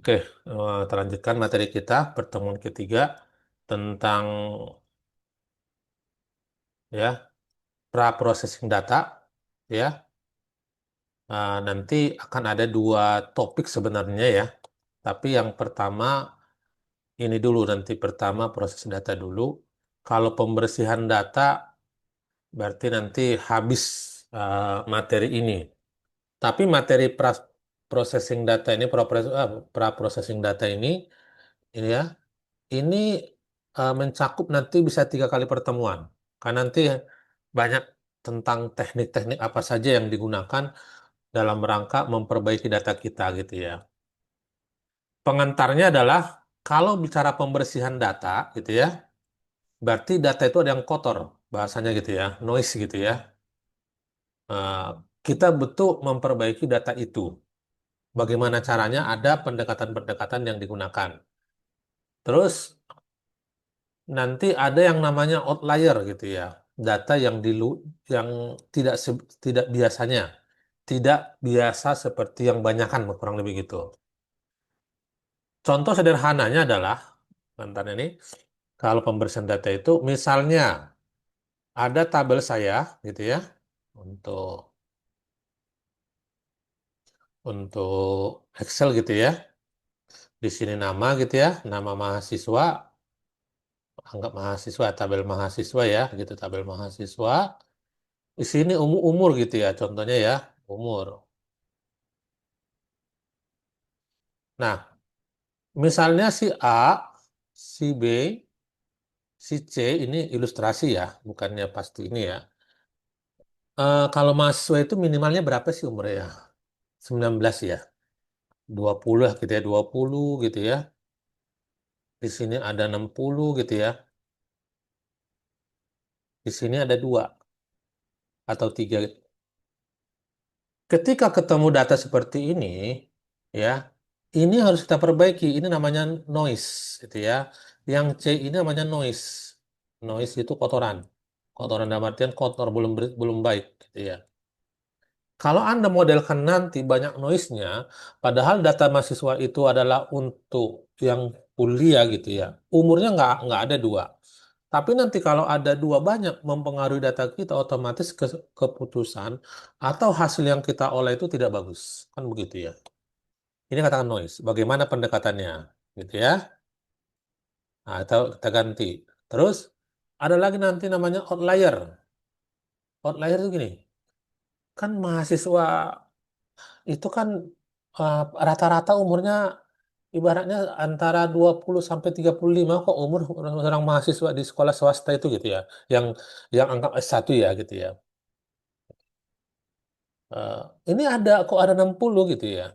Oke, kita lanjutkan materi kita pertemuan ketiga tentang ya pra-processing data ya. Nanti akan ada dua topik sebenarnya ya. Tapi yang pertama ini dulu nanti pertama proses data dulu. Kalau pembersihan data berarti nanti habis materi ini. Tapi materi processing data ini pra-processing data ini ya. Ini mencakup nanti bisa 3 kali pertemuan. Karena nanti banyak tentang teknik-teknik apa saja yang digunakan dalam rangka memperbaiki data kita gitu ya. Pengantarnya adalah kalau bicara pembersihan data gitu ya, berarti data itu ada yang kotor, bahasanya gitu ya, noise gitu ya. Eh, kita butuh memperbaiki data itu. Bagaimana caranya? Ada pendekatan-pendekatan yang digunakan. Terus nanti ada yang namanya outlier gitu ya. Data yang yang tidak tidak biasanya, tidak biasa seperti yang banyakan kurang lebih gitu. Contoh sederhananya adalah mantan ini kalau pembersihan data itu misalnya ada tabel saya gitu ya untuk Excel gitu ya. Di sini nama gitu ya, nama mahasiswa, anggap mahasiswa, tabel mahasiswa ya, gitu tabel mahasiswa. Di sini umur gitu ya, contohnya ya, umur. Nah, misalnya si A, si B, si C ini ilustrasi ya, bukannya pasti ini ya. Kalau mahasiswa itu minimalnya berapa sih umurnya ya? 19 ya, 20 lah gitu ya, 20 gitu ya. Di sini ada 60 gitu ya. Di sini ada 2 atau 3. Ketika ketemu data seperti ini, ya, ini harus kita perbaiki. Ini namanya noise, gitu ya. Yang C ini namanya noise. Noise itu kotoran. Kotoran dalam artian kotor, belum baik, gitu ya. Kalau Anda modelkan nanti banyak noise-nya, padahal data mahasiswa itu adalah untuk yang kuliah gitu ya. Umurnya nggak ada 2. Tapi nanti kalau ada 2 banyak mempengaruhi data kita, otomatis keputusan atau hasil yang kita olah itu tidak bagus. Kan begitu ya. Ini katakan noise. Bagaimana pendekatannya? Gitu ya. Nah, atau kita ganti. Terus ada lagi nanti namanya outlier. Outlier itu gini. Kan mahasiswa itu kan eh, rata-rata umurnya ibaratnya antara 20 sampai 35 kok umur orang mahasiswa di sekolah swasta itu gitu ya. Yang yang anggap S1 ya gitu ya. Eh, ini kok ada 60 gitu ya.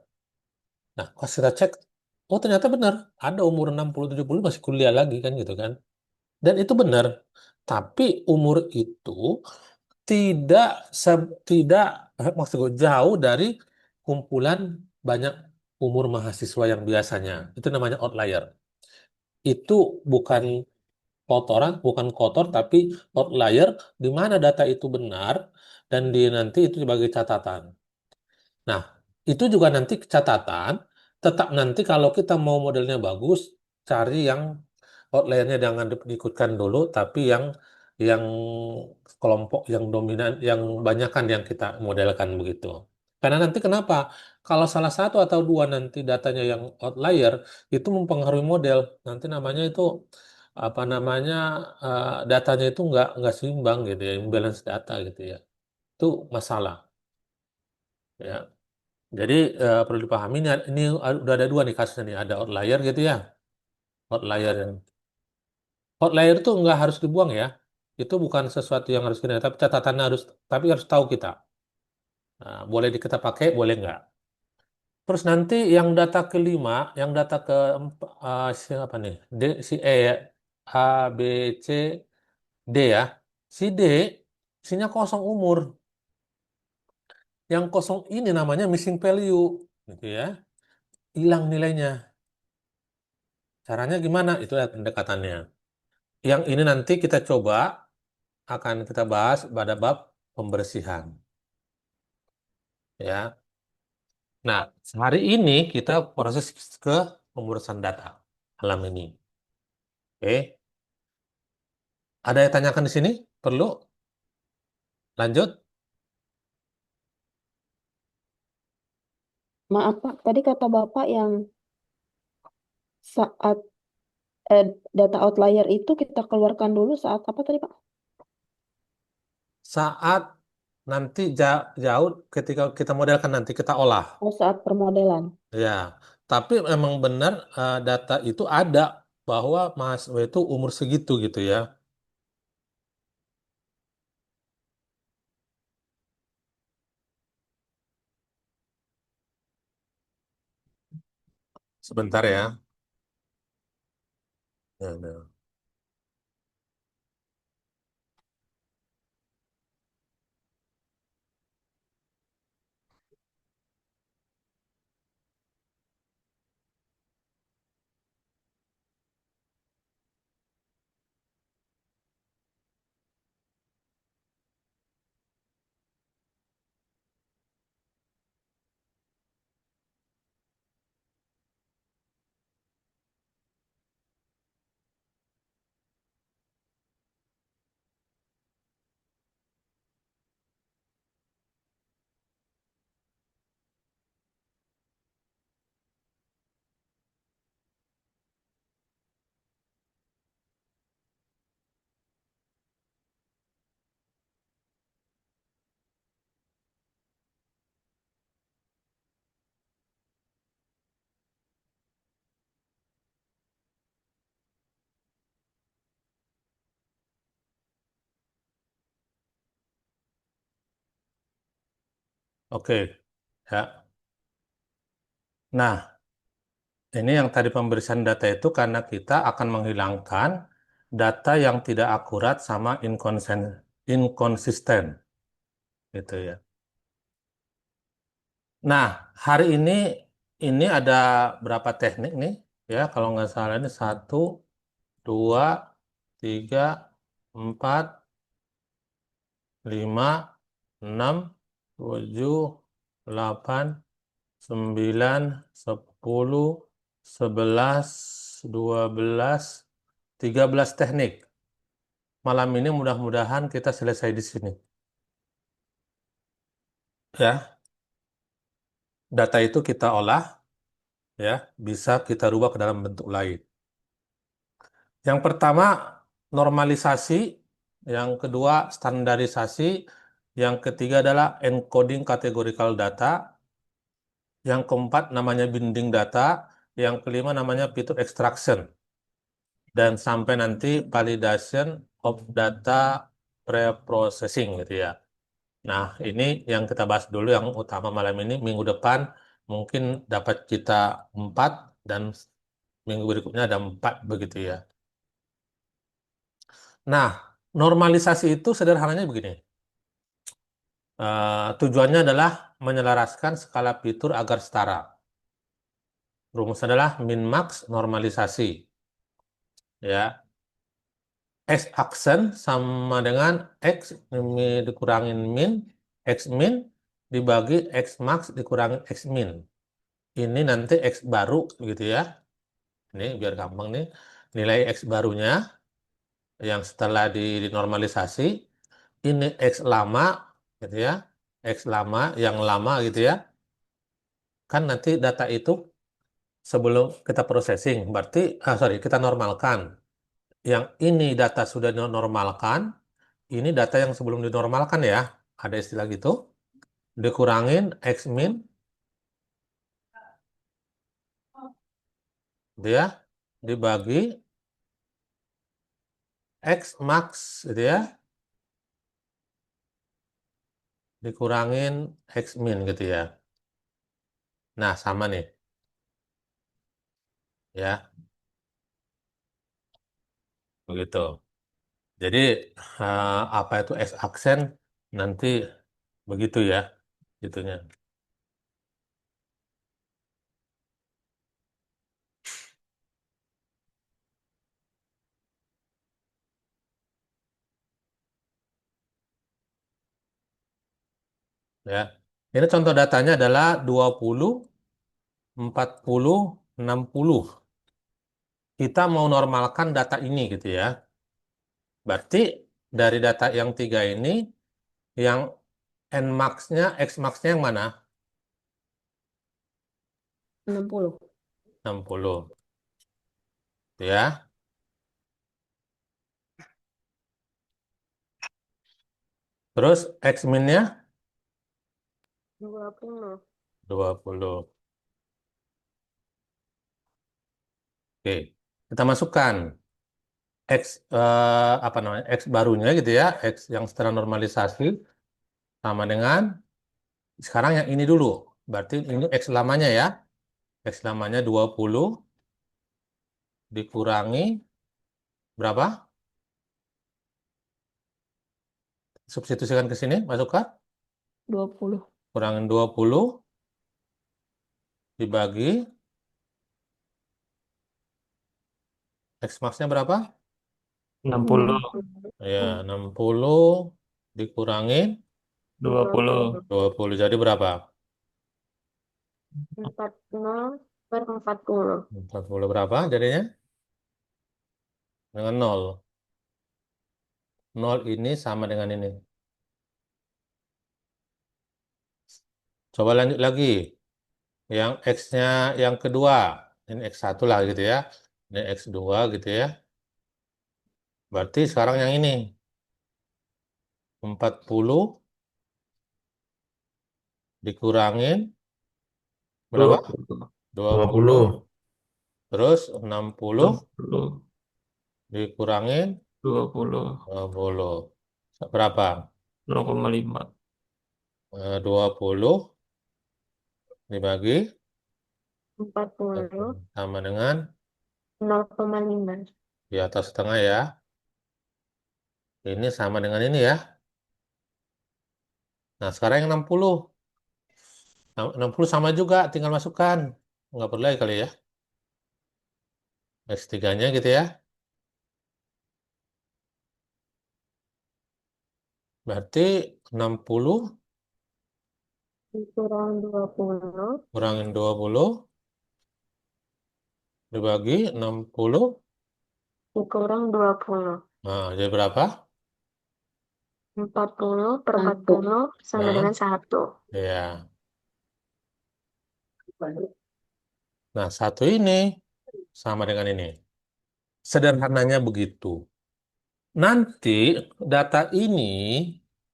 Nah, pas kita cek, oh ternyata benar, ada umur 60-70 masih kuliah lagi kan gitu kan. Dan itu benar. Tapi umur itu tidak tidak maksud gue, jauh dari kumpulan banyak umur mahasiswa yang biasanya. Itu namanya outlier. Itu bukan bukan kotor, tapi outlier di mana data itu benar dan nanti itu sebagai catatan. Nah, itu juga nanti catatan, tetap nanti kalau kita mau modelnya bagus, cari yang outliernya jangan diikutkan dulu, tapi yang kelompok yang dominan, yang banyakan yang kita modelkan begitu. Karena nanti kenapa? Kalau salah satu atau 2 nanti datanya yang outlier, itu mempengaruhi model. Nanti namanya itu apa namanya datanya itu nggak seimbang gitu ya, imbalance data gitu ya. Itu masalah. Ya. Jadi perlu dipahami ini udah ada 2 nih kasusnya nih, ada outlier gitu ya. Outlier yang outlier itu nggak harus dibuang ya. Itu bukan sesuatu yang harus kita, tapi catatannya tapi harus tahu kita. Nah, boleh kita pakai, boleh nggak. Terus nanti yang data kelima, yang data keempat, siapa nih? Si E ya, A, B, C, D ya. Si D, isinya kosong umur. Yang kosong ini namanya missing value, gitu ya. Hilang nilainya. Caranya gimana? Itu ya pendekatannya. Yang ini nanti kita coba akan kita bahas pada bab pembersihan. Ya. Nah, hari ini kita proses ke pengurusan data malam ini. Oke, ada yang tanyakan di sini? Perlu? Lanjut? Maaf Pak, tadi kata Bapak yang saat data outlier itu kita keluarkan dulu saat apa tadi Pak? Saat nanti jauh ketika kita modelkan nanti kita olah. Oh, saat permodelan. Ya, tapi memang benar data itu ada bahwa Mas W itu umur segitu gitu ya. Sebentar ya. Ya, ya. Oke. Ya. Nah, ini yang tadi pemberian data itu karena kita akan menghilangkan data yang tidak akurat sama inkonsisten gitu ya. Nah, hari ini ada berapa teknik nih? Ya, kalau nggak salah ini satu, dua, tiga, empat, lima, enam, tujuh, delapan, sembilan, sepuluh, sebelas, dua belas, 13 teknik. Malam ini mudah-mudahan kita selesai di sini. Ya, data itu kita olah, ya, bisa kita rubah ke dalam bentuk lain. Yang pertama, normalisasi. Yang kedua, standarisasi. Yang ketiga adalah encoding categorical data. Yang keempat namanya binding data. Yang kelima namanya feature extraction. Dan sampai nanti validation of data pre-processing gitu ya. Nah, ini yang kita bahas dulu yang utama malam ini. Minggu depan mungkin dapat kita 4 dan minggu berikutnya ada 4 begitu ya. Nah, normalisasi itu sederhananya begini. Tujuannya adalah menyelaraskan skala fitur agar setara. Rumus adalah min-max normalisasi. Ya, X aksen sama dengan X dikurangin min, X min dibagi X max dikurangin X min. Ini nanti X baru gitu ya. Ini biar gampang nih. Nilai X barunya yang setelah dinormalisasi. Ini X lama gitu ya. X lama, yang lama gitu ya. Kan nanti data itu sebelum kita processing, berarti, sorry, kita normalkan. Yang ini data sudah dinormalkan, ini data yang sebelum dinormalkan ya, ada istilah gitu, dikurangin X min, dia dibagi X max, gitu ya, dikurangin X min gitu ya. Nah, sama nih, ya, begitu. Jadi, apa itu X aksen, nanti begitu ya, gitunya. Ya. Ini contoh datanya adalah 20, 40. 60. Kita mau normalkan data ini gitu ya. Berarti dari data yang tiga ini, yang N max-nya, X max-nya yang mana? 60. 60. Gitu ya. Terus X min-nya 20. 20. Oke. Kita masukkan X apa namanya? X barunya gitu ya. X yang setelah normalisasi sama dengan sekarang yang ini dulu. Berarti ini X lamanya ya. X lamanya 20 dikurangi berapa? Substitusikan ke sini, masukkan. 20. Kurangin 20 dibagi X max-nya berapa? 60, 60. Ya, 60 dikurangin 20, 20 jadi berapa? 40 per 40. 40 berapa jadinya? Dengan nol. Nol ini sama dengan ini. Coba lanjut lagi. Yang X-nya yang kedua. Ini X1 lah gitu ya. Ini X2 gitu ya. Berarti sekarang yang ini. 40 dikurangin berapa? 20, 20. 20, Terus 60 20, dikurangin 20, 20. Berapa? 0,5, 20 dibagi 40. sama dengan 0,5. di atas setengah ya. Ini sama dengan ini ya. Nah, sekarang yang 60. Nah, 60 sama juga, tinggal masukkan. Nggak perlu lagi kali ya. X3-nya gitu ya. Berarti 60 Kurang 20. kurangin 20 dibagi 60. Kurang 20. Nah, jadi berapa? 40 per 40 sama Nah, dengan 1. ya. Nah, satu ini sama dengan ini. Sederhananya begitu. Nanti data ini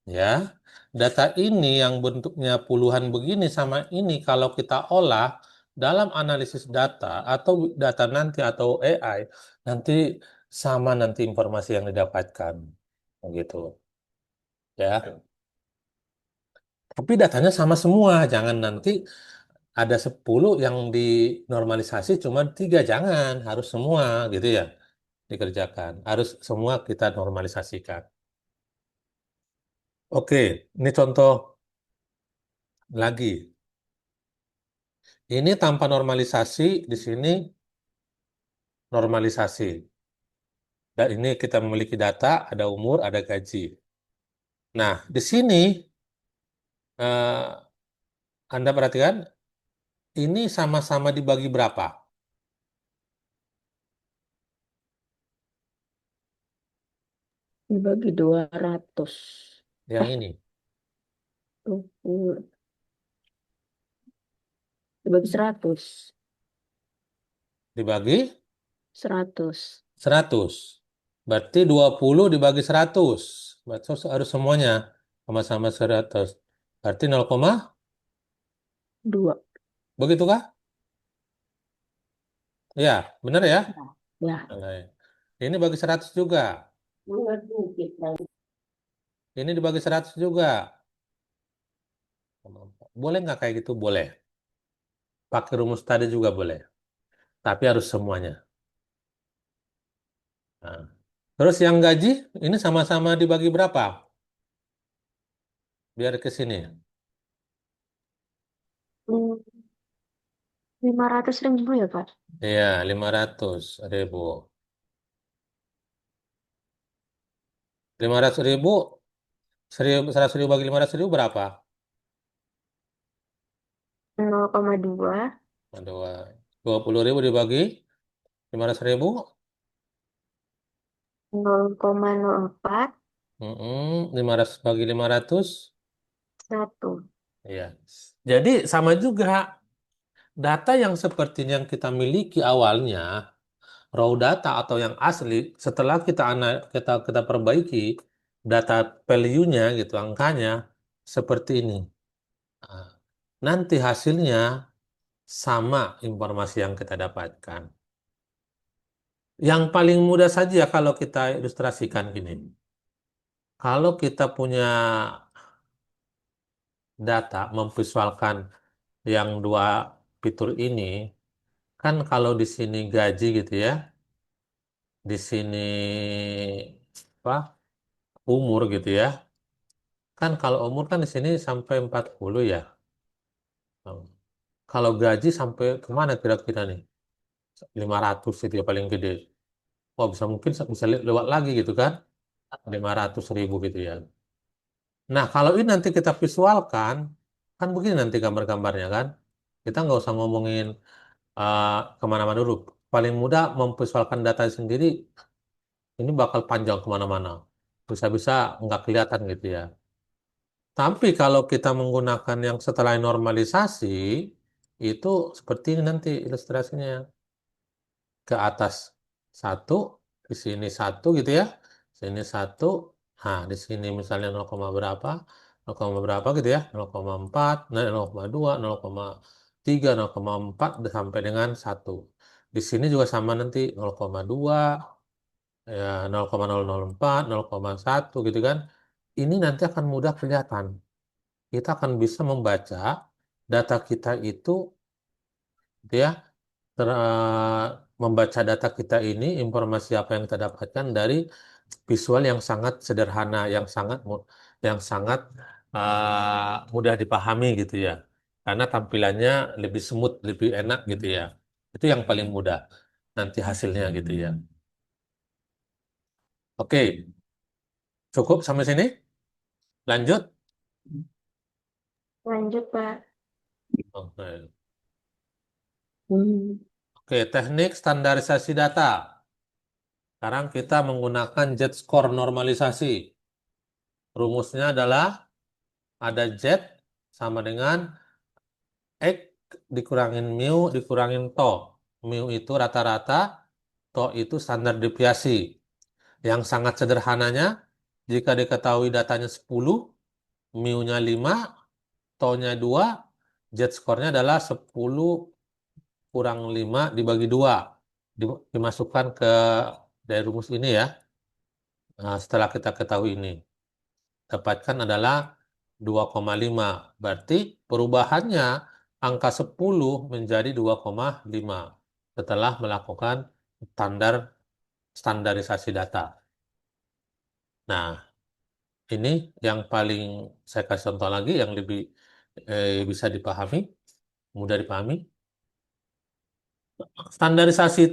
ya, data ini yang bentuknya puluhan begini sama ini kalau kita olah dalam analisis data atau data nanti atau AI nanti sama nanti informasi yang didapatkan gitu ya. Tapi datanya sama semua, jangan nanti ada 10 yang dinormalisasi cuma 3 jangan, harus semua gitu ya dikerjakan. Harus semua kita normalisasikan. Oke, ini contoh lagi. Ini tanpa normalisasi, di sini normalisasi. Dan ini kita memiliki data, ada umur, ada gaji. Nah, di sini eh, Anda perhatikan, ini sama-sama dibagi berapa? Dibagi 200. Yang ini 20. Dibagi 100. dibagi 100. 100. Berarti 20 dibagi 100. Berarti harus semuanya sama-sama 100. Berarti 0, Dua. begitukah? Ya, benar ya? Ya. Nah, ini bagi 100 juga. Ini dibagi 100 juga. Boleh nggak kayak gitu? Boleh. Pakai rumus tadi juga boleh. Tapi harus semuanya. Nah. Terus yang gaji, ini sama-sama dibagi berapa? Biar ke sini. 500.000 ya, Pak? Iya, 500.000. 500.000, 100.000 bagi 500.000 berapa? 0,2. Dua. 20.000 dibagi 500.000. 0,04 500 bagi 500. 1. Ya. Jadi sama juga data yang seperti yang kita miliki awalnya, raw data atau yang asli, setelah kita perbaiki data value-nya gitu, angkanya seperti ini. Nah, nanti hasilnya sama informasi yang kita dapatkan. Yang paling mudah saja kalau kita ilustrasikan gini. Kalau kita punya data memvisualkan yang dua fitur ini, kan kalau di sini gaji gitu ya, di sini apa umur gitu ya. Kan kalau umur kan di sini sampai 40 ya. Hmm. Kalau gaji sampai kemana kira-kira nih? 500 itu ya paling gede. Oh bisa mungkin bisa lewat lagi gitu kan? 500.000 gitu ya. Nah kalau ini nanti kita visualkan, kan begini nanti gambar-gambarnya kan? Kita nggak usah ngomongin uh, kemana-mana dulu. Paling mudah memvisualkan data sendiri, ini bakal panjang kemana-mana. Bisa-bisa nggak kelihatan gitu ya. Tapi kalau kita menggunakan yang setelah normalisasi, itu seperti ini nanti ilustrasinya. Ke atas satu, di sini satu gitu ya. Sini satu, nah di sini misalnya 0, berapa, 0, berapa gitu ya. 0,4, nah, 0,2, 0,3, 0,4 sampai dengan satu. Di sini juga sama nanti 0,2, ya 0,004, 0,1 gitu kan. Ini nanti akan mudah kelihatan. Kita akan bisa membaca data kita itu gitu ya, membaca data kita ini, informasi apa yang kita dapatkan dari visual yang sangat sederhana, yang sangat mudah dipahami gitu ya. Karena tampilannya lebih smooth, lebih enak gitu ya. Itu yang paling mudah nanti hasilnya gitu ya. Oke, cukup sampai sini? Lanjut? Lanjut, Pak. Oke, Hmm. Oke, teknik standarisasi data. Sekarang kita menggunakan Z-score normalisasi. Rumusnya adalah ada Z sama dengan X dikurangin mu dikurangin to. Mu itu rata-rata, to itu standar deviasi. Yang sangat sederhananya, jika diketahui datanya 10, mu-nya 5, to-nya 2, Z-score-nya adalah 10 kurang 5 dibagi 2. Dimasukkan ke dari rumus ini ya. Nah, setelah kita ketahui ini, dapatkan adalah 2,5. Berarti perubahannya angka 10 menjadi 2,5 setelah melakukan standarisasi data. Nah, ini yang paling saya kasih contoh lagi yang lebih bisa dipahami, mudah dipahami. Standarisasi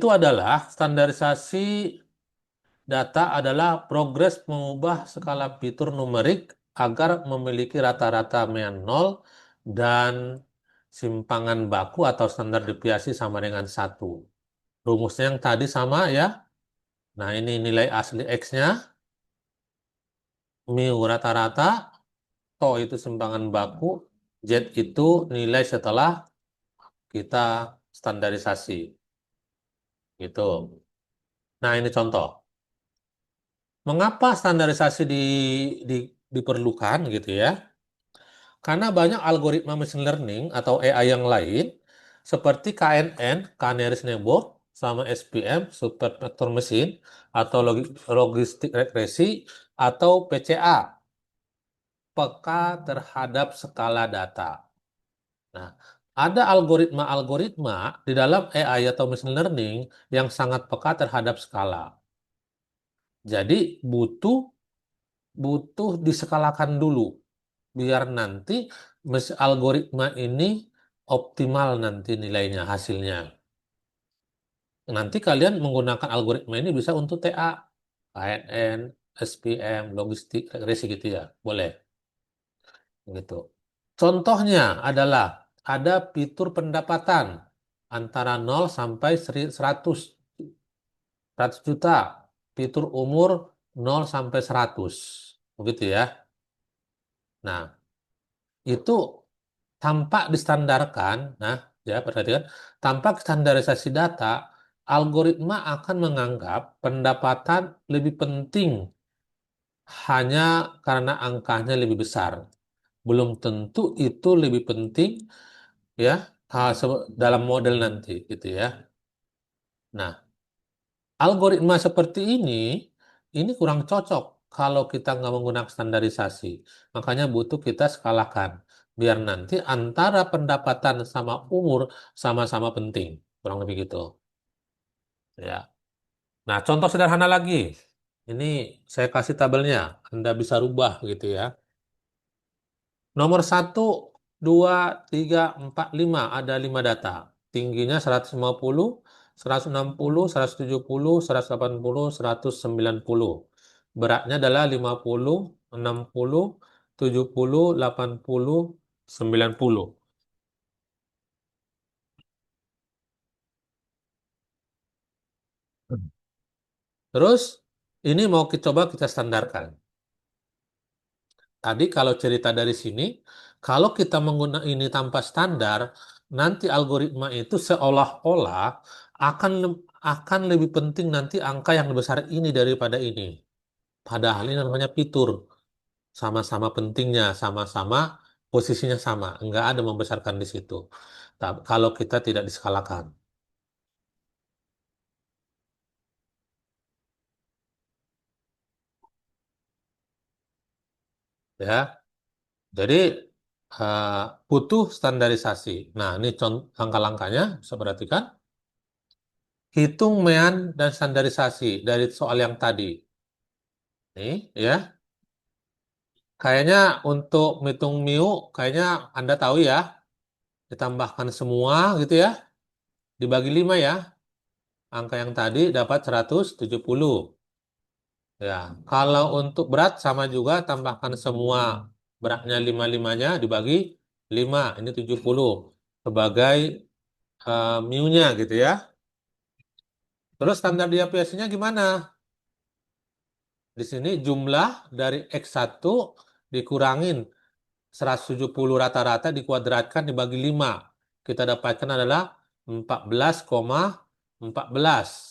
data adalah progres mengubah skala fitur numerik agar memiliki rata-rata mean 0 dan simpangan baku atau standar deviasi sama dengan 1. Rumusnya yang tadi sama ya. Nah, ini nilai asli X-nya, mu rata-rata, to itu simpangan baku, Z itu nilai setelah kita standarisasi. Gitu. Nah, ini contoh. Mengapa standarisasi di- diperlukan gitu ya? Karena banyak algoritma machine learning atau AI yang lain seperti KNN, Canary Network, sama SPM, Super Vector Machine, atau logistik regresi, atau PCA, peka terhadap skala data. Nah, ada algoritma-algoritma di dalam AI atau machine learning yang sangat peka terhadap skala. Jadi butuh butuh diskalakan dulu biar nanti algoritma ini optimal nanti nilainya, hasilnya. Nanti kalian menggunakan algoritma ini bisa untuk TA, KNN, SPM, logistik, regresi gitu ya. Boleh. Gitu. Contohnya adalah ada fitur pendapatan antara 0 sampai 100, 100 juta. Fitur umur 0 sampai 100. Begitu ya. Nah, itu tanpa distandarkan, nah ya perhatikan, tanpa standarisasi data, algoritma akan menganggap pendapatan lebih penting hanya karena angkanya lebih besar. Belum tentu itu lebih penting ya dalam model nanti gitu ya. Nah, algoritma seperti ini kurang cocok kalau kita nggak menggunakan standarisasi. Makanya butuh kita skalakan. Biar nanti antara pendapatan sama umur sama-sama penting. Kurang lebih gitu. Ya. Nah, contoh sederhana lagi. Ini saya kasih tabelnya. Anda bisa rubah gitu ya. Nomor 1, 2, 3, 4, 5. Ada 5 data. Tingginya 150, 160, 170, 180, 190. Beratnya adalah 50, 60, 70, 80, 90. Terus, ini mau coba kita standarkan. Tadi kalau cerita dari sini, kalau kita menggunakan ini tanpa standar, nanti algoritma itu seolah-olah akan lebih penting nanti angka yang besar ini daripada ini. Padahal ini namanya fitur, sama-sama pentingnya, sama-sama posisinya sama, nggak ada membesarkan di situ. Kalau kita tidak diskalakan, ya. Jadi eh, butuh standarisasi. Nah, ini langkah-langkahnya, saya perhatikan. Hitung mean dan standarisasi dari soal yang tadi. Nih, ya. Kayaknya untuk menghitung mu, kayaknya Anda tahu ya. Ditambahkan semua gitu ya. Dibagi 5 ya. Angka yang tadi dapat 170. Ya, kalau untuk berat sama juga tambahkan semua beratnya 5-5-nya dibagi 5. Ini 70 sebagai mu-nya gitu ya. Terus standar deviasinya gimana? Di sini jumlah dari X1 dikurangin 170 rata-rata dikuadratkan dibagi 5. Kita dapatkan adalah 14,14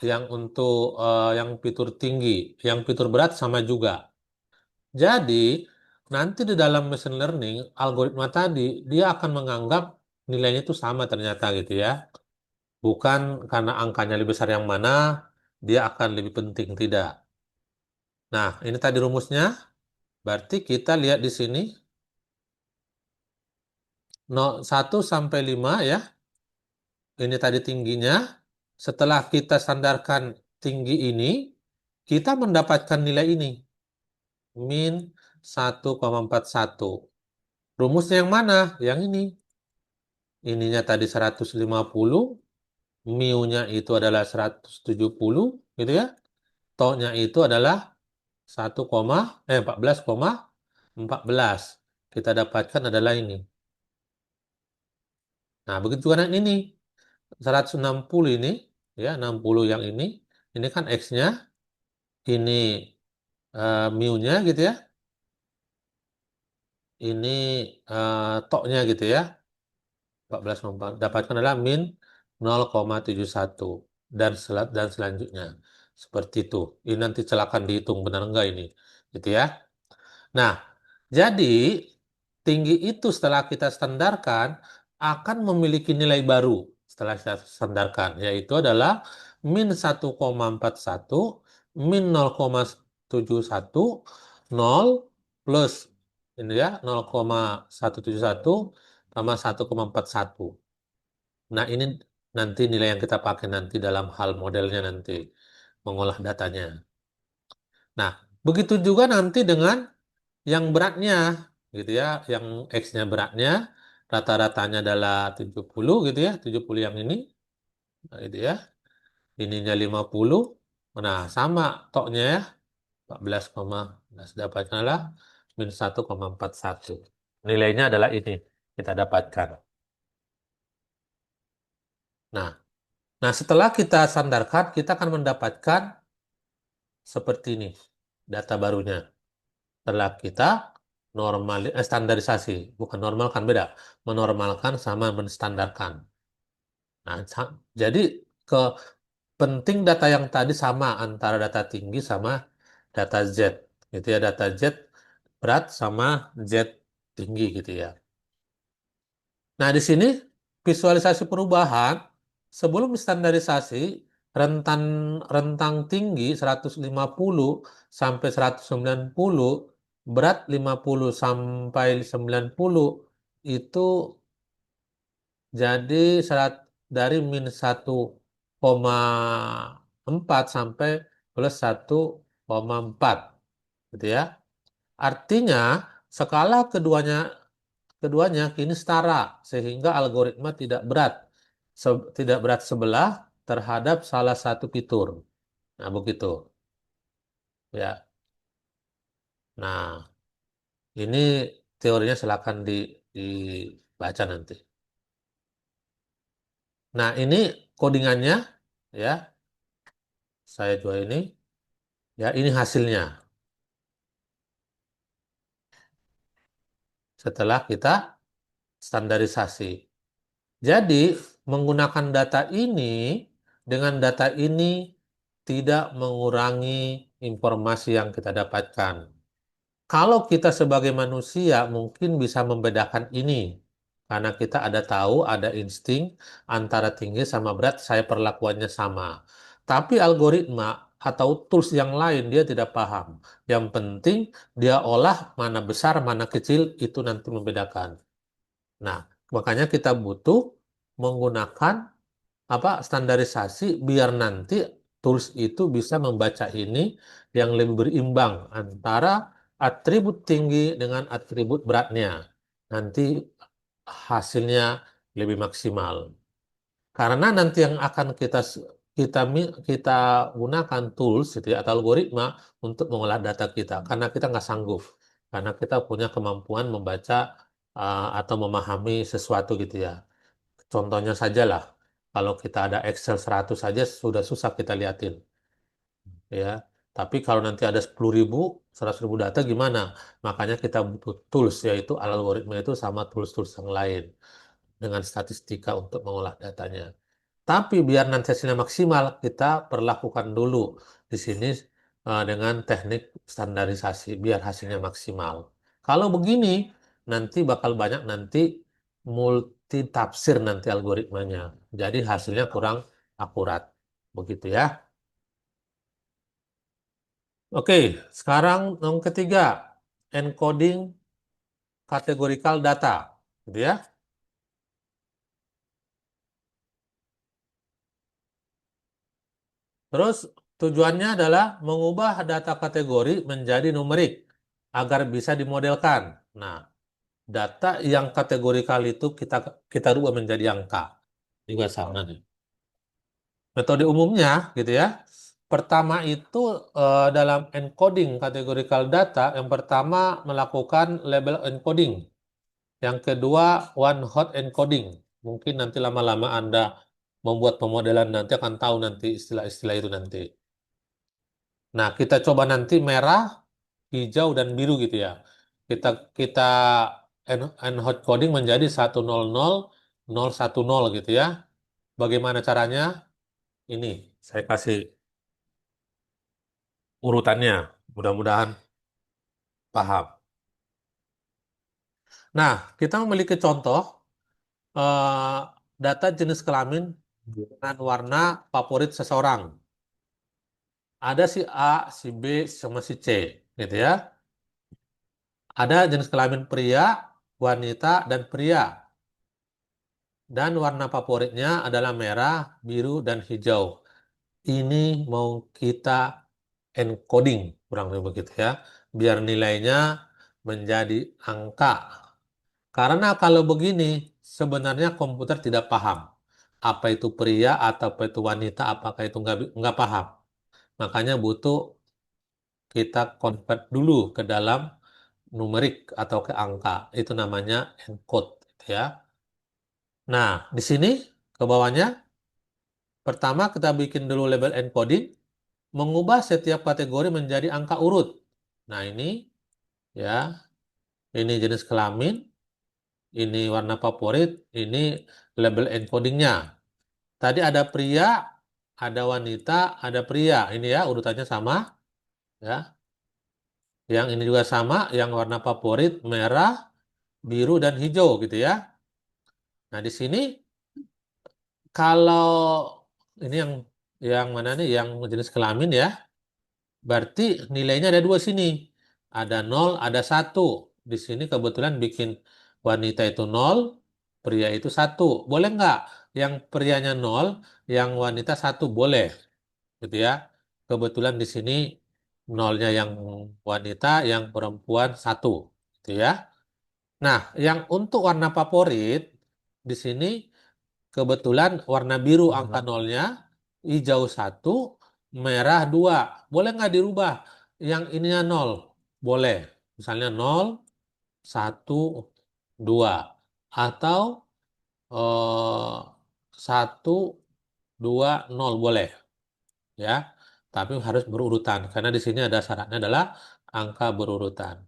yang untuk yang fitur tinggi, yang fitur berat sama juga. Jadi, nanti di dalam machine learning, algoritma tadi, dia akan menganggap nilainya itu sama ternyata gitu ya. Bukan karena angkanya lebih besar yang mana, dia akan lebih penting, tidak. Nah, ini tadi rumusnya. Berarti kita lihat di sini, 1 sampai 5 ya. Ini tadi tingginya. Setelah kita sandarkan tinggi ini, kita mendapatkan nilai ini. Min 1,41. Rumusnya yang mana? Yang ini. Ininya tadi 150, mu-nya itu adalah 170, gitu ya. To-nya itu adalah 14,14. Kita dapatkan adalah ini. Nah, begitu juga dengan ini. 160 ini, ya, 60 yang ini kan X-nya, ini mu-nya gitu ya, ini tok-nya gitu ya, 14 dapatkan adalah min 0,71 dan selanjutnya. Seperti itu. Ini nanti silakan dihitung benar enggak ini, gitu ya. Nah, jadi tinggi itu setelah kita standarkan akan memiliki nilai baru setelah kita standarkan, yaitu adalah min 1,41, min 0,71, 0 plus ini ya 0,171 tambah 1,41. Nah, ini nanti nilai yang kita pakai nanti dalam hal modelnya nanti mengolah datanya. Nah, begitu juga nanti dengan yang beratnya gitu ya, yang X-nya beratnya rata-ratanya adalah 70 gitu ya, 70 yang ini nah, gitu ya. Ininya 50. Nah, sama toknya ya, 14,14 dapatnya adalah min 1,41. Nilainya adalah ini kita dapatkan. Nah, nah setelah kita sandarkan, kita akan mendapatkan seperti ini data barunya. Setelah kita standarisasi, bukan normal kan beda, menormalkan sama menstandarkan. Nah, jadi ke penting data yang tadi sama antara data tinggi sama data Z, gitu ya, data Z berat sama Z tinggi gitu ya. Nah, di sini visualisasi perubahan sebelum standarisasi rentan rentang tinggi 150 sampai 190, berat 50 sampai 90 itu jadi dari -1,4 sampai +1,4 gitu ya. Artinya skala keduanya keduanya kini setara sehingga algoritma tidak berat sebelah terhadap salah satu fitur. Nah, begitu. Ya. Nah, ini teorinya silakan dibaca nanti. Nah, ini codingannya ya. Saya jual ini. Ya, ini hasilnya. Setelah kita standarisasi. Jadi, menggunakan data ini dengan data ini tidak mengurangi informasi yang kita dapatkan. Kalau kita sebagai manusia mungkin bisa membedakan ini. Karena kita ada tahu, ada insting antara tinggi sama berat, saya perlakuannya sama. Tapi algoritma atau tools yang lain dia tidak paham. Yang penting dia olah mana besar, mana kecil, itu nanti membedakan. Nah, makanya kita butuh menggunakan standarisasi biar nanti tools itu bisa membaca ini yang lebih berimbang antara atribut tinggi dengan atribut beratnya. Nanti hasilnya lebih maksimal. Karena nanti yang akan kita gunakan tools gitu ya, atau algoritma untuk mengolah data kita. Karena kita nggak sanggup. Karena kita punya kemampuan membaca atau memahami sesuatu gitu ya. Contohnya saja lah, kalau kita ada Excel 100 saja sudah susah kita liatin, ya. Tapi kalau nanti ada 10.000, 100.000 data gimana? Makanya kita butuh tools, yaitu algoritma itu sama tools-tools yang lain dengan statistika untuk mengolah datanya. Tapi biar nanti hasilnya maksimal, kita perlakukan dulu di sini dengan teknik standarisasi biar hasilnya maksimal. Kalau begini, nanti bakal banyak nanti multi tafsir nanti algoritmanya. Jadi hasilnya kurang akurat. Begitu ya. Oke, sekarang yang ketiga, encoding kategorikal data. Gitu ya. Terus tujuannya adalah mengubah data kategori menjadi numerik agar bisa dimodelkan. Nah, data yang kategorikal itu kita rubah menjadi angka. Juga sama nih. Metode umumnya gitu ya. Pertama itu dalam encoding kategorikal data, yang pertama melakukan label encoding. Yang kedua one hot encoding. Mungkin nanti lama-lama Anda membuat pemodelan nanti akan tahu nanti istilah-istilah itu nanti. Nah, kita coba nanti merah, hijau, dan biru gitu ya. Kita kita hot coding menjadi 100 010 gitu ya. Bagaimana caranya? Ini saya kasih urutannya. Mudah-mudahan paham. Nah, kita memiliki contoh eh, data jenis kelamin dengan warna favorit seseorang. Ada si A, si B, sama si C, gitu ya. Ada jenis kelamin pria, wanita, dan pria. Dan warna favoritnya adalah merah, biru, dan hijau. Ini mau kita encoding, kurang lebih begitu ya, biar nilainya menjadi angka. Karena kalau begini, sebenarnya komputer tidak paham apa itu pria atau apa itu wanita, apakah itu nggak paham. Makanya butuh kita convert dulu ke dalam numerik atau ke angka. Itu namanya encode, gitu ya. Nah, di sini ke bawahnya. Pertama, kita bikin dulu label encoding, mengubah setiap kategori menjadi angka urut. Nah, ya, ini jenis kelamin, ini warna favorit, ini label encodingnya. Tadi ada pria, ada wanita, ada pria. Ini ya urutannya sama, ya. Yang ini juga sama, yang warna favorit merah, biru dan hijau gitu ya. Nah, di sini kalau ini yang mana nih? Yang jenis kelamin ya. Berarti nilainya ada dua sini. Ada 0, ada 1. Di sini kebetulan bikin wanita itu 0, pria itu 1. Boleh nggak? Yang prianya 0, yang wanita 1 boleh. Gitu ya. Kebetulan di sini nolnya yang wanita, yang perempuan 1. Gitu ya. Nah, yang untuk warna favorit, di sini kebetulan warna biru angka nolnya, hijau 1, merah 2. Boleh nggak dirubah? Yang ininya 0. Boleh. Misalnya 0, 1, 2. Atau 1, 2, 0. Boleh. Ya. Tapi harus berurutan. Karena di sini ada syaratnya adalah angka berurutan.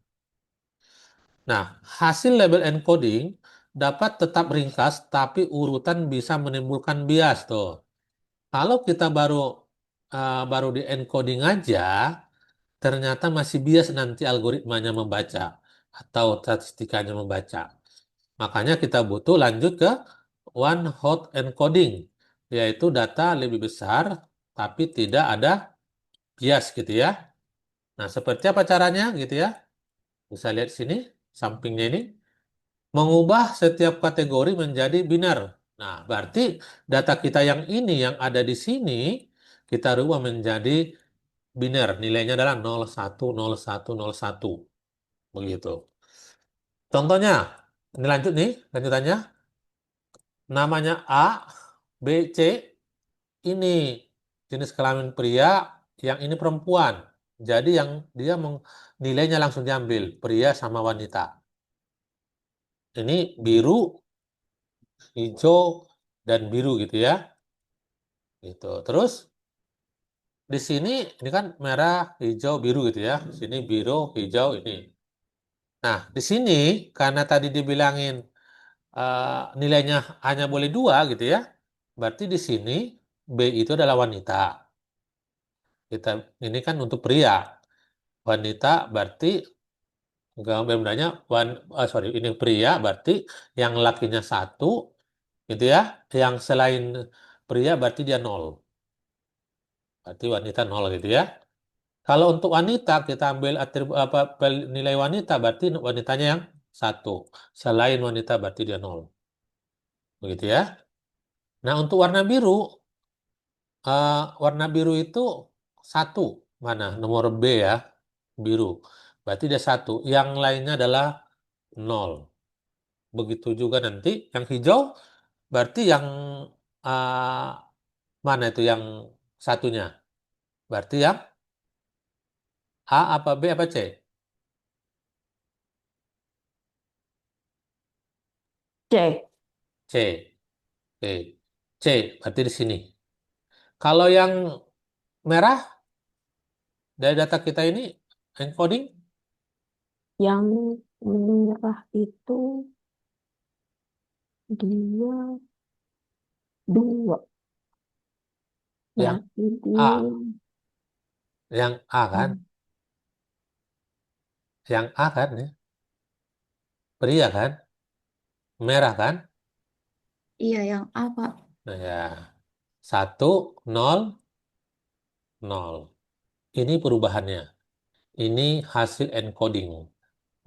Nah, hasil label encoding dapat tetap ringkas, tapi urutan bisa menimbulkan bias tuh. Kalau kita baru di encoding aja, ternyata masih bias nanti algoritmanya membaca atau statistikanya membaca. Makanya kita butuh lanjut ke one hot encoding, yaitu data lebih besar tapi tidak ada bias gitu ya. Nah, seperti apa caranya gitu ya? Bisa lihat sini, sampingnya ini. Mengubah setiap kategori menjadi biner. Nah, berarti data kita yang ini yang ada di sini kita rubah menjadi biner. Nilainya adalah 01, 01, 01. Begitu. Contohnya, ini lanjut nih, lanjutannya. Namanya A, B, C. Ini jenis kelamin pria, yang ini perempuan. Jadi yang dia nilainya langsung diambil, pria sama wanita. Ini biru, hijau, dan biru gitu ya. Gitu. Terus di sini ini kan merah, hijau, biru gitu ya. Sini biru, hijau ini. Nah, di sini karena tadi dibilangin nilainya hanya boleh 2 gitu ya. Berarti di sini B itu adalah wanita. Kita ini kan untuk pria. Wanita berarti gambarnya sorry ini pria berarti yang lakinya 1 gitu ya. Yang selain pria berarti dia 0. Berarti wanita 0 gitu ya. Kalau untuk wanita kita ambil nilai wanita berarti wanitanya yang 1. Selain wanita berarti dia 0. Begitu ya. Nah, untuk warna biru itu 1. Mana? Nomor B ya. Biru. Berarti dia 1. Yang lainnya adalah 0. Begitu juga nanti yang hijau berarti yang uh, mana itu yang satunya? Berarti yang A apa B apa C? C. C. Oke. C berarti di sini. Kalau yang merah dari data kita ini encoding Yang merah itu dia 2. yang Berarti dia A, yang A kan, yang A kan ya, pria kan, merah kan, Iya, yang A, Pak. nah ya 1, 0, 0. Ini perubahannya. Ini hasil encoding.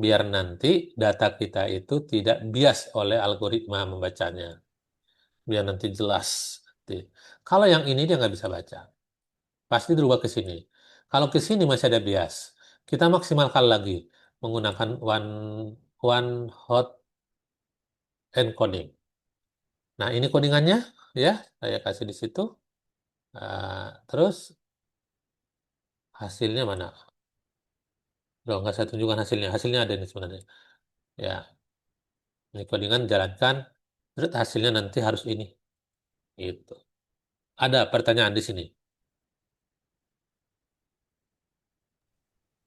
Biar nanti data kita itu tidak bias oleh algoritma membacanya. Biar nanti jelas. Kalau yang ini dia nggak bisa baca. Pasti dirubah ke sini. Kalau ke sini masih ada bias. Kita maksimalkan lagi menggunakan one hot encoding. Nah, ini codingannya ya, saya kasih di situ. Terus hasilnya mana? Loh, nggak saya tunjukkan hasilnya. Hasilnya ada nih sebenarnya. Ya, ini codingan jalankan. Terus hasilnya nanti harus ini. Gitu. Ada pertanyaan di sini.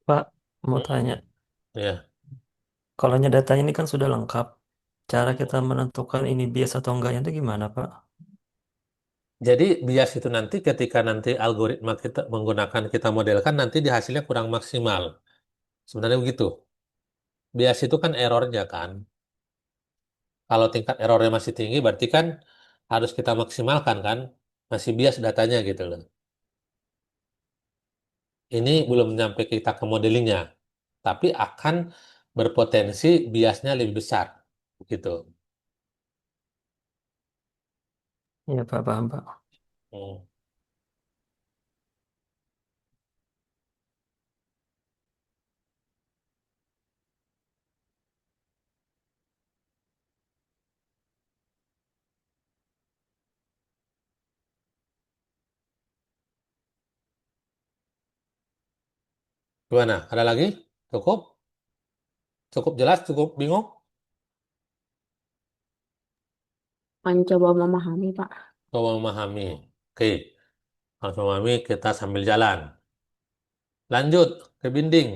Pak, mau Hmm, tanya. ya. Kalau datanya ini kan sudah lengkap. Cara kita menentukan ini bias atau enggaknya itu gimana, Pak? Jadi bias itu nanti ketika nanti algoritma kita menggunakan kita modelkan nanti di hasilnya kurang maksimal. Sebenarnya begitu. Bias itu kan errornya kan. Kalau tingkat errornya masih tinggi berarti kan harus kita maksimalkan kan. Masih bias datanya gitu loh. Ini belum nyampe kita ke modelingnya. Tapi akan berpotensi biasnya lebih besar. Gitu. Iya, Pak, paham, Pak. Hmm. Gimana? Ada lagi? Cukup? Cukup jelas? Cukup bingung? Mencoba memahami, Pak. Coba memahami. Oke. Kalau memahami kita sambil jalan. Lanjut ke binding.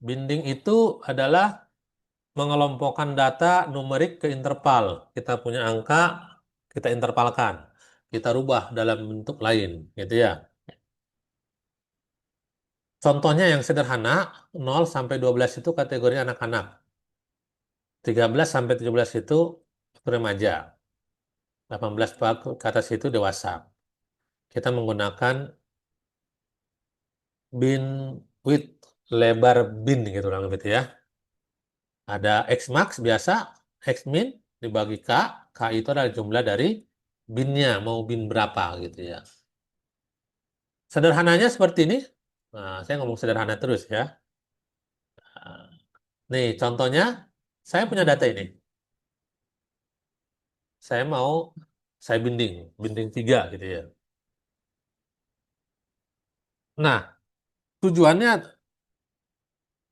Binding itu adalah mengelompokkan data numerik ke interval. Kita punya angka, kita intervalkan. Kita rubah dalam bentuk lain, gitu ya. Contohnya yang sederhana, 0 sampai 12 itu kategori anak-anak. 13 sampai 17 itu remaja. 18 ke atas itu dewasa. Kita menggunakan bin width, lebar bin gitu lah gitu ya. Ada X max biasa, X min dibagi K. K itu adalah jumlah dari binnya, mau bin berapa gitu ya. Sederhananya seperti ini. Nah, saya ngomong sederhana terus ya. Nah, nih contohnya, saya punya data ini. Saya mau, saya binding 3 gitu ya. Nah, tujuannya,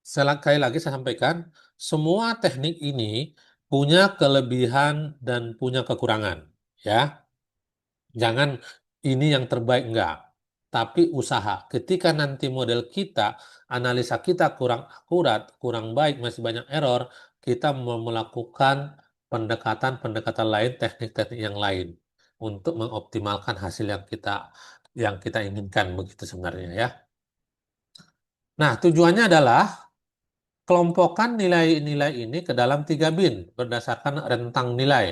sekali lagi saya sampaikan, semua teknik ini punya kelebihan dan punya kekurangan. Ya. Jangan ini yang terbaik enggak. Tapi usaha. Ketika nanti model kita, analisa kita kurang akurat, kurang baik, masih banyak error, kita mau melakukan pendekatan-pendekatan lain, teknik-teknik yang lain untuk mengoptimalkan hasil yang kita inginkan begitu sebenarnya ya. Nah, tujuannya adalah kelompokkan nilai-nilai ini ke dalam 3 bin berdasarkan rentang nilai.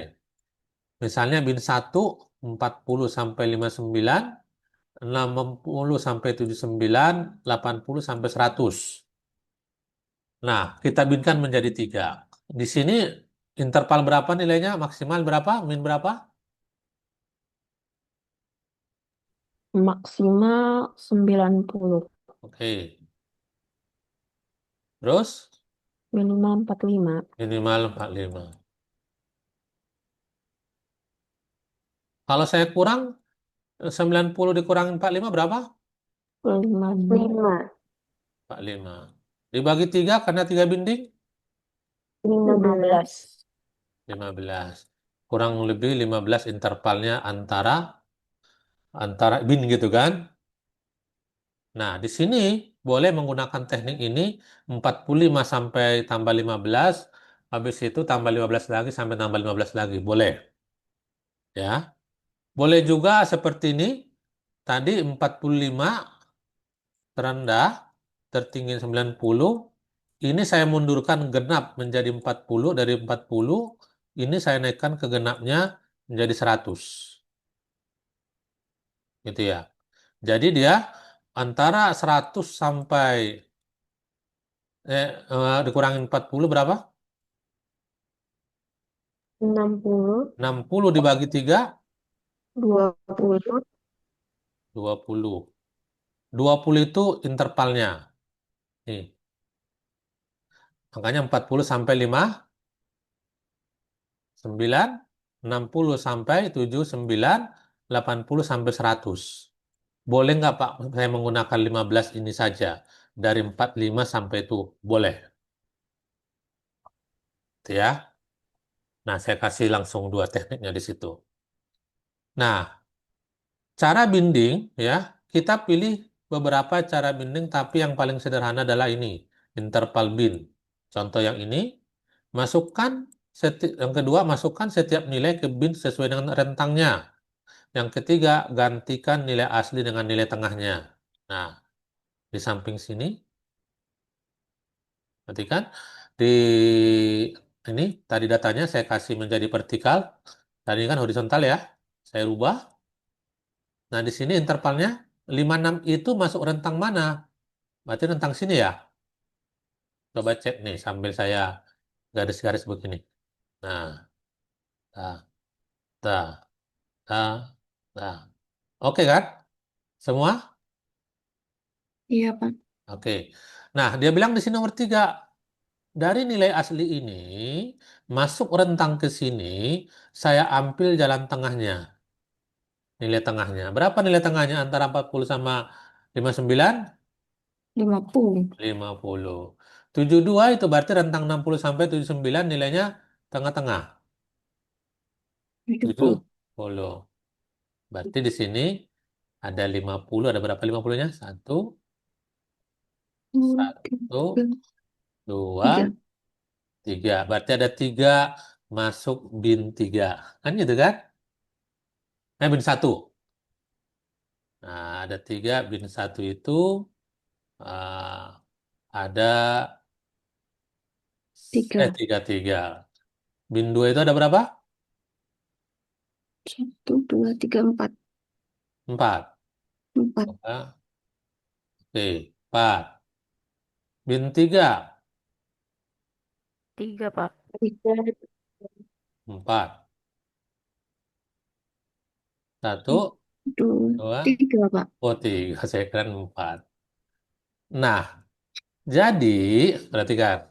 Misalnya bin 1 40 sampai 59, 60 sampai 79, 80 sampai 100. Nah, kita binkan menjadi 3. Di sini interval berapa nilainya? Maksimal berapa? Min berapa? Maksimal 90. Oke. Terus Minimal 45. minimal 45. Kalau saya kurang 90 dikurangi 45 berapa? 5. 45. Dibagi 3 karena 3 binding 15. 15. Kurang lebih 15 intervalnya antara antara bin gitu kan? Nah, di sini boleh menggunakan teknik ini 45 sampai tambah 15, habis itu tambah 15 lagi sampai tambah 15 lagi. Boleh, ya. Boleh juga seperti ini. Tadi 45 terendah, tertinggi 90. Ini saya mundurkan genap menjadi 40, dari 40 ini saya naikkan ke genapnya menjadi 100. Gitu ya. Jadi dia antara 100 sampai dikurangin 40 berapa? 60. 60 dibagi 3, 20. 20. 20 itu intervalnya. Nih, makanya 40 sampai 5, 9, 60 sampai 7, 9, 80 sampai 100. Boleh nggak Pak saya menggunakan 15 ini saja? Dari 45 sampai itu. Boleh. Gitu ya. Nah, saya kasih langsung dua tekniknya di situ. Nah, cara binding ya, kita pilih beberapa cara binding, tapi yang paling sederhana adalah ini, interval bind. Contoh yang ini, yang kedua, masukkan setiap nilai ke bind sesuai dengan rentangnya. Yang ketiga, gantikan nilai asli dengan nilai tengahnya. Nah, di samping sini, berarti kan di ini tadi datanya saya kasih menjadi vertikal, tadi kan horizontal ya. Saya rubah. Nah, di sini intervalnya 56 itu masuk rentang mana? Berarti rentang sini ya. Coba cek nih sambil saya garis-garis begini. Nah, dah, dah, dah, dah. Oke kan? Semua? Iya, Pak. Oke. Nah, dia bilang di sini nomor 3. Dari nilai asli ini, masuk rentang ke sini, saya ambil jalan tengahnya. Nilai tengahnya. Berapa nilai tengahnya antara 40 sama 59? 50. 50. 72 itu berarti rentang 60 sampai 79 nilainya tengah-tengah. 70. 70. Berarti di sini ada 50, ada berapa 50-nya? Satu, Oh, satu, dua, tiga. tiga. Berarti ada tiga masuk bin tiga. Kan gitu kan? Bin satu. Nah, ada tiga bin satu itu ada Tiga. tiga tiga. Bin dua itu ada berapa? 1, 2, 3, 4. Empat. 4. Oke, empat. Bin tiga. 3, Pak. 3, Empat. Satu, 2, dua, 3, Pak. oh tiga. Saya kira empat. Nah, jadi perhatikan.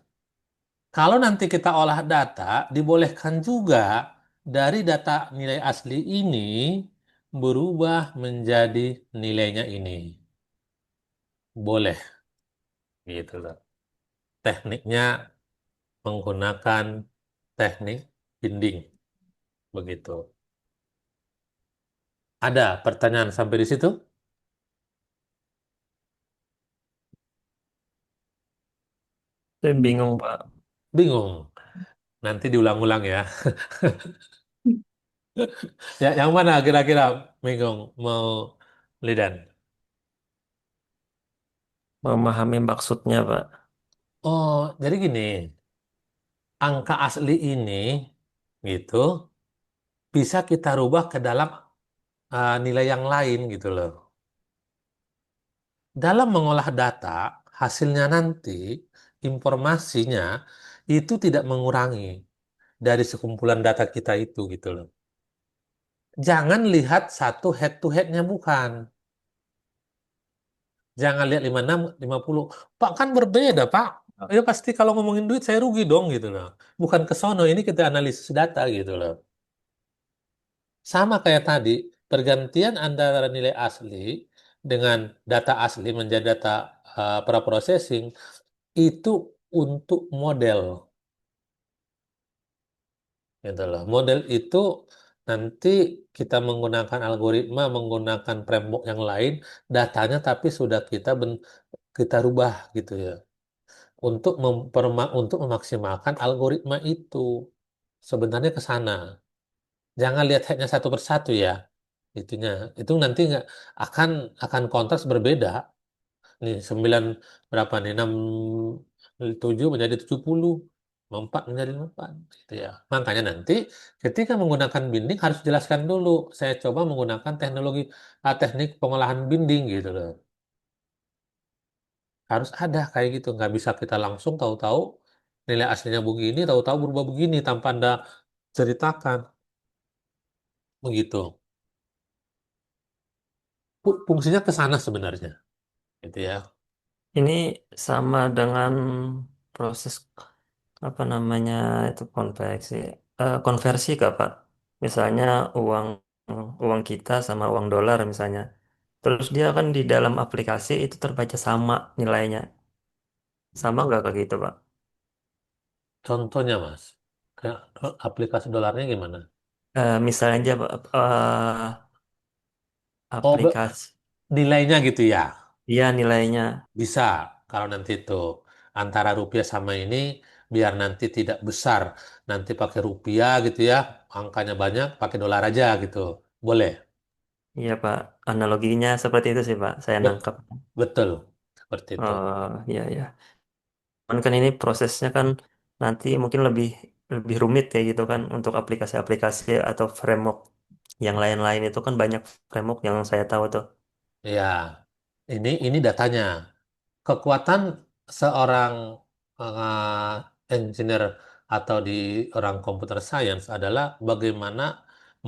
Kalau nanti kita olah data, dibolehkan juga dari data nilai asli ini berubah menjadi nilainya ini. Boleh, gitu loh. Tekniknya menggunakan teknik binding, begitu. Ada pertanyaan sampai di situ? Saya bingung, Pak. Bingung? Nanti diulang-ulang ya. Ya, yang mana kira-kira bingung mau Lidan? Memahami maksudnya, Pak. Oh, jadi gini, angka asli ini gitu bisa kita rubah ke dalam nilai yang lain gitu loh. Dalam mengolah data, hasilnya nanti informasinya itu tidak mengurangi dari sekumpulan data kita itu gitu loh. Jangan lihat satu head to headnya bukan. Jangan lihat 56, 50. Pak kan berbeda, Pak. Ya pasti kalau ngomongin duit saya rugi dong gitu loh. Bukan ke sono, ini kita analisis data gitu loh. Sama kayak tadi, pergantian antara nilai asli dengan data asli menjadi data pra-processing itu untuk model gitu loh. Model itu nanti kita menggunakan algoritma, menggunakan framework yang lain, datanya tapi sudah kita rubah gitu ya. Untuk memaksimalkan algoritma itu. Sebenarnya ke sana. Jangan lihat headnya satu persatu ya. Itunya. Itu nanti nggak akan akan kontras berbeda. Nih 9 berapa nih? 7 menjadi 70. 4 menjadi 4 gitu ya. Makanya nanti ketika menggunakan binding harus jelaskan dulu. Saya coba menggunakan teknik pengolahan binding gitu loh. Harus ada kayak gitu. Nggak bisa kita langsung tahu-tahu nilai aslinya begini, tahu-tahu berubah begini tanpa Anda ceritakan. Begitu. Fungsinya ke sana sebenarnya. Gitu ya. Ini sama dengan proses apa namanya itu konversi, konversi Kak, Pak. Misalnya uang uang kita sama uang dolar misalnya. Terus dia kan di dalam aplikasi itu terbaca sama nilainya. Sama nggak kayak gitu, Pak? Contohnya, Mas. Kayak, aplikasi dolarnya gimana? Misalnya aja Oh, aplikasi, nilainya gitu ya. iya nilainya, Bisa kalau nanti itu antara rupiah sama ini biar nanti tidak besar. Nanti pakai rupiah gitu ya, angkanya banyak, pakai dolar aja gitu. Boleh. iya Pak. Analoginya seperti itu sih Pak. Saya Bet- nangkap. betul. Seperti itu. Iya iya. Cuman kan ini prosesnya kan nanti mungkin lebih lebih rumit ya gitu kan untuk aplikasi-aplikasi atau framework yang lain-lain itu kan banyak framework yang saya tahu tuh. Ya, ini datanya. Kekuatan seorang engineer atau di orang computer science adalah bagaimana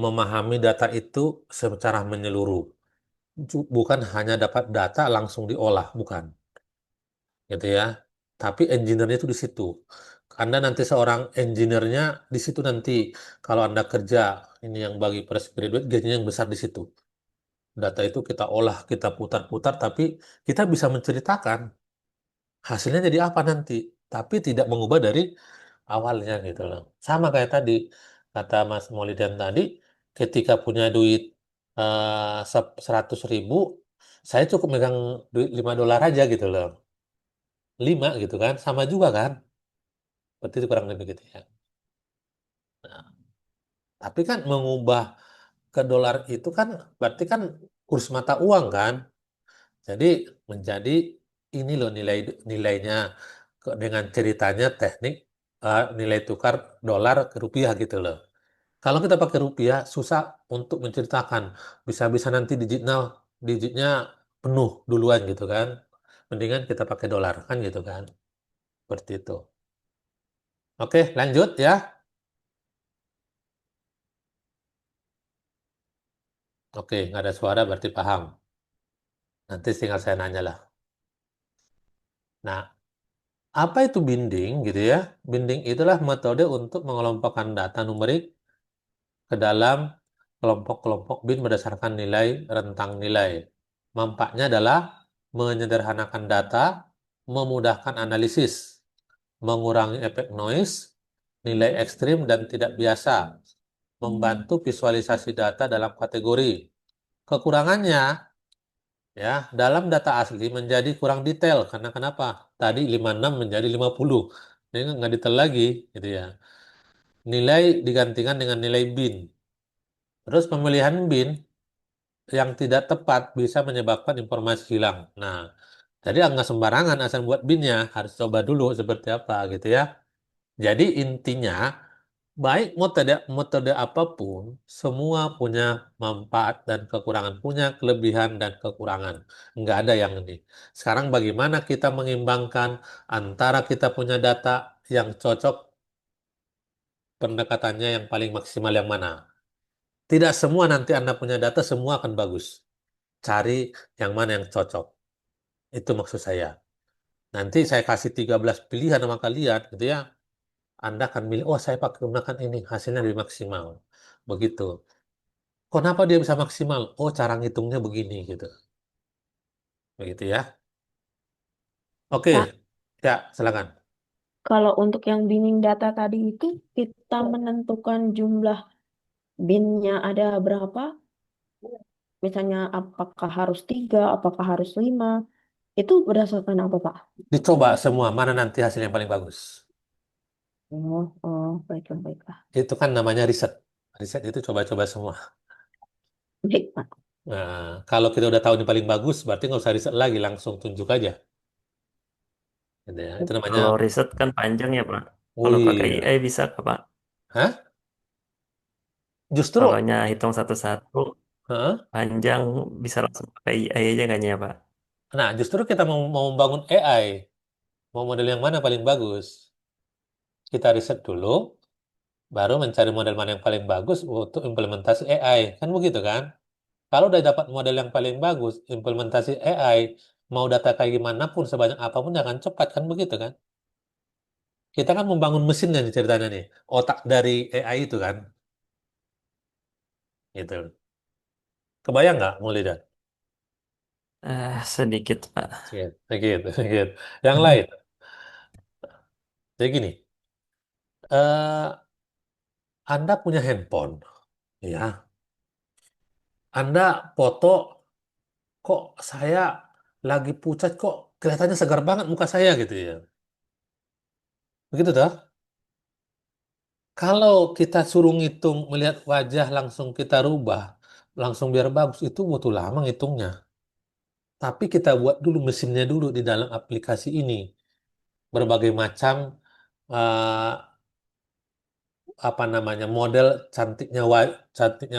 memahami data itu secara menyeluruh. Bukan hanya dapat data langsung diolah, bukan, gitu ya. Tapi engineer-nya itu di situ. Anda nanti seorang engineer-nya di situ nanti kalau Anda kerja ini yang bagi fresh graduate gajinya yang besar di situ. Data itu kita olah, kita putar-putar, tapi kita bisa menceritakan hasilnya jadi apa nanti, tapi tidak mengubah dari awalnya gitu loh. Sama kayak tadi kata Mas Maulidan tadi, ketika punya duit 100.000, saya cukup megang duit $5 aja gitu loh, 5 gitu kan, sama juga kan, berarti itu kurang lebih gitu ya. Nah, tapi kan mengubah ke dolar itu kan berarti kan kurs mata uang kan, jadi menjadi ini loh nilainya dengan ceritanya teknik nilai tukar dolar ke rupiah gitu loh. Kalau kita pakai rupiah susah untuk menceritakan. Bisa-bisa nanti digitnya penuh duluan gitu kan. Mendingan kita pakai dolar kan gitu kan. Seperti itu. Oke, lanjut ya. Oke, nggak ada suara berarti paham. Nanti tinggal saya nanya lah. Nah, apa itu binding gitu ya? Binding itulah metode untuk mengelompokkan data numerik ke dalam kelompok-kelompok bin berdasarkan nilai rentang nilai. Manfaatnya adalah menyederhanakan data, memudahkan analisis, mengurangi efek noise, nilai ekstrim dan tidak biasa, membantu visualisasi data dalam kategori. Kekurangannya, ya, dalam data asli menjadi kurang detail. Karena kenapa? Tadi 56 menjadi 50. Ini nggak detail lagi, gitu ya. Nilai digantikan dengan nilai bin. Terus pemilihan bin yang tidak tepat bisa menyebabkan informasi hilang. Nah, jadi nggak sembarangan asal buat binnya, harus coba dulu seperti apa gitu ya. Jadi intinya, baik metode metode apapun, semua punya manfaat dan kekurangan, punya kelebihan dan kekurangan. Nggak ada yang ini. Sekarang bagaimana kita mengimbangkan antara kita punya data yang cocok, pendekatannya yang paling maksimal yang mana? Tidak semua nanti Anda punya data, semua akan bagus. Cari yang mana yang cocok. Itu maksud saya. Nanti saya kasih 13 pilihan sama kalian, gitu ya. Anda akan milih, oh saya pakai gunakan ini, hasilnya lebih maksimal. Begitu. Kenapa dia bisa maksimal? Oh cara ngitungnya begini, gitu. Begitu ya. Oke, Pak, ya silakan. kalau untuk yang binning data tadi itu kita menentukan jumlah binnya ada berapa? Misalnya apakah harus 3, apakah harus 5? Itu berdasarkan apa, Pak? Dicoba semua, mana nanti hasil yang paling bagus. Oh, oh, baiklah, baiklah. Itu kan namanya riset. Riset itu coba-coba semua. Baik, Pak. Nah, kalau kita udah tahu ini paling bagus, berarti nggak usah riset lagi, langsung tunjuk aja. Gitu ya. Itu namanya, Kalau riset kan panjang ya Pak. oh Kalau pakai iya. AI bisa ke Pak. Hah? Justru, Kalau hitung satu-satu hah? panjang bisa langsung pakai AI aja kan ya Pak. Nah, justru kita mau membangun AI. Mau model yang mana paling bagus? Kita riset dulu, baru mencari model mana yang paling bagus untuk implementasi AI. Kan begitu kan? Kalau udah dapat model yang paling bagus, implementasi AI, mau data kayak gimana pun, sebanyak apapun, jangan cepat. Kan begitu kan? Kita kan membangun mesin nih ceritanya nih. Otak dari AI itu kan. Gitu. Kebayang nggak, Mulidan? Sedikit Pak. Gitu, gitu, gitu. Yang lain. Jadi gini, Anda punya handphone, ya. Anda foto, kok saya lagi pucat, kok kelihatannya segar banget muka saya gitu ya. Begitu toh? Kalau kita suruh ngitung, melihat wajah langsung kita rubah, langsung biar bagus, itu butuh lama ngitungnya. Tapi kita buat dulu mesinnya dulu di dalam aplikasi ini. Berbagai macam eh, apa namanya model cantiknya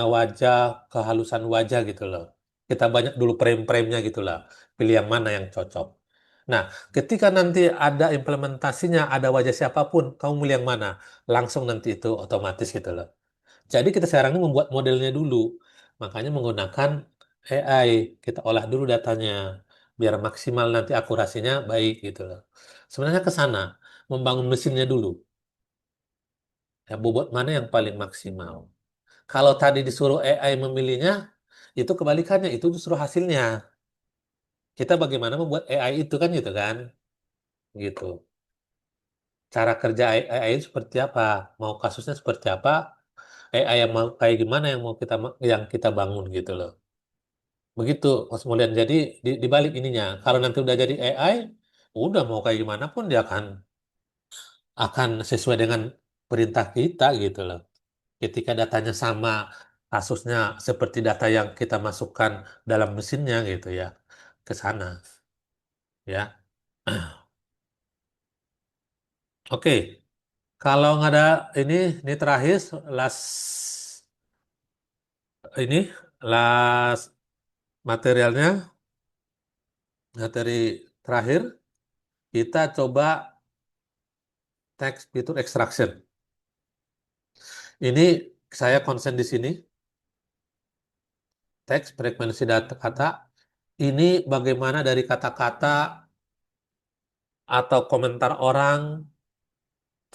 wajah, kehalusan wajah gitu loh. Kita banyak dulu frame-framenya gitu lah. Pilih yang mana yang cocok. Nah, ketika nanti ada implementasinya, ada wajah siapapun, kamu milih yang mana? Langsung nanti itu otomatis gitu loh. Jadi kita sekarang ini membuat modelnya dulu. Makanya menggunakan AI. Kita olah dulu datanya. Biar maksimal nanti akurasinya baik gitu loh. Sebenarnya ke sana. Membangun mesinnya dulu. Ya, bobot mana yang paling maksimal. Kalau tadi disuruh AI memilihnya, itu kebalikannya. Itu justru hasilnya. Kita bagaimana membuat AI itu kan gitu kan. Gitu. Cara kerja AI itu seperti apa? Mau kasusnya seperti apa? AI yang mau kayak gimana yang kita bangun gitu loh. Begitu, Mas Mulian. Jadi di balik ininya, kalau nanti udah jadi AI, udah mau kayak gimana pun dia akan sesuai dengan perintah kita gitu loh. Ketika datanya sama, kasusnya seperti data yang kita masukkan dalam mesinnya gitu ya, ke sana ya. Oke, kalau nggak ada ini terakhir last ini last materialnya, materi terakhir kita coba text fitur extraction. Ini saya konsen di sini, teks, frekuensi data kata. Ini bagaimana dari kata-kata atau komentar orang,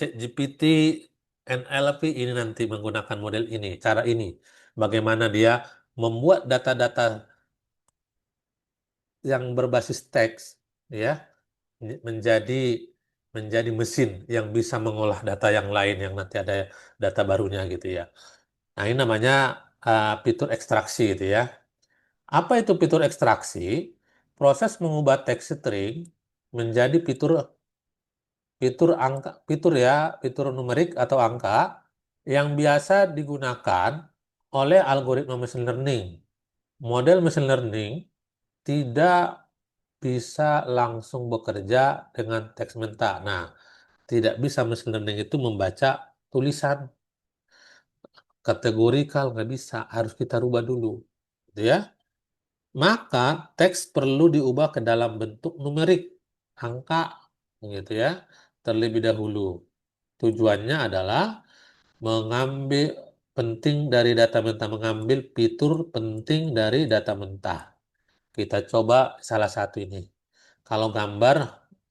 ChatGPT, NLP ini nanti menggunakan model ini, cara ini. Bagaimana dia membuat data-data yang berbasis teks, ya, menjadi menjadi mesin yang bisa mengolah data yang lain yang nanti ada data barunya gitu ya. Nah, ini namanya fitur ekstraksi gitu ya. Apa itu fitur ekstraksi? Proses mengubah teks string menjadi fitur fitur angka, fitur numerik atau angka yang biasa digunakan oleh algoritma machine learning. Model machine learning tidak bisa langsung bekerja dengan teks mentah. Nah, tidak bisa machine learning itu membaca tulisan kategorikal, nggak bisa, harus kita rubah dulu, gitu ya. Maka teks perlu diubah ke dalam bentuk numerik, angka, gitu ya, terlebih dahulu. Tujuannya adalah mengambil penting dari data mentah, mengambil fitur penting dari data mentah. Kita coba salah satu ini. Kalau gambar,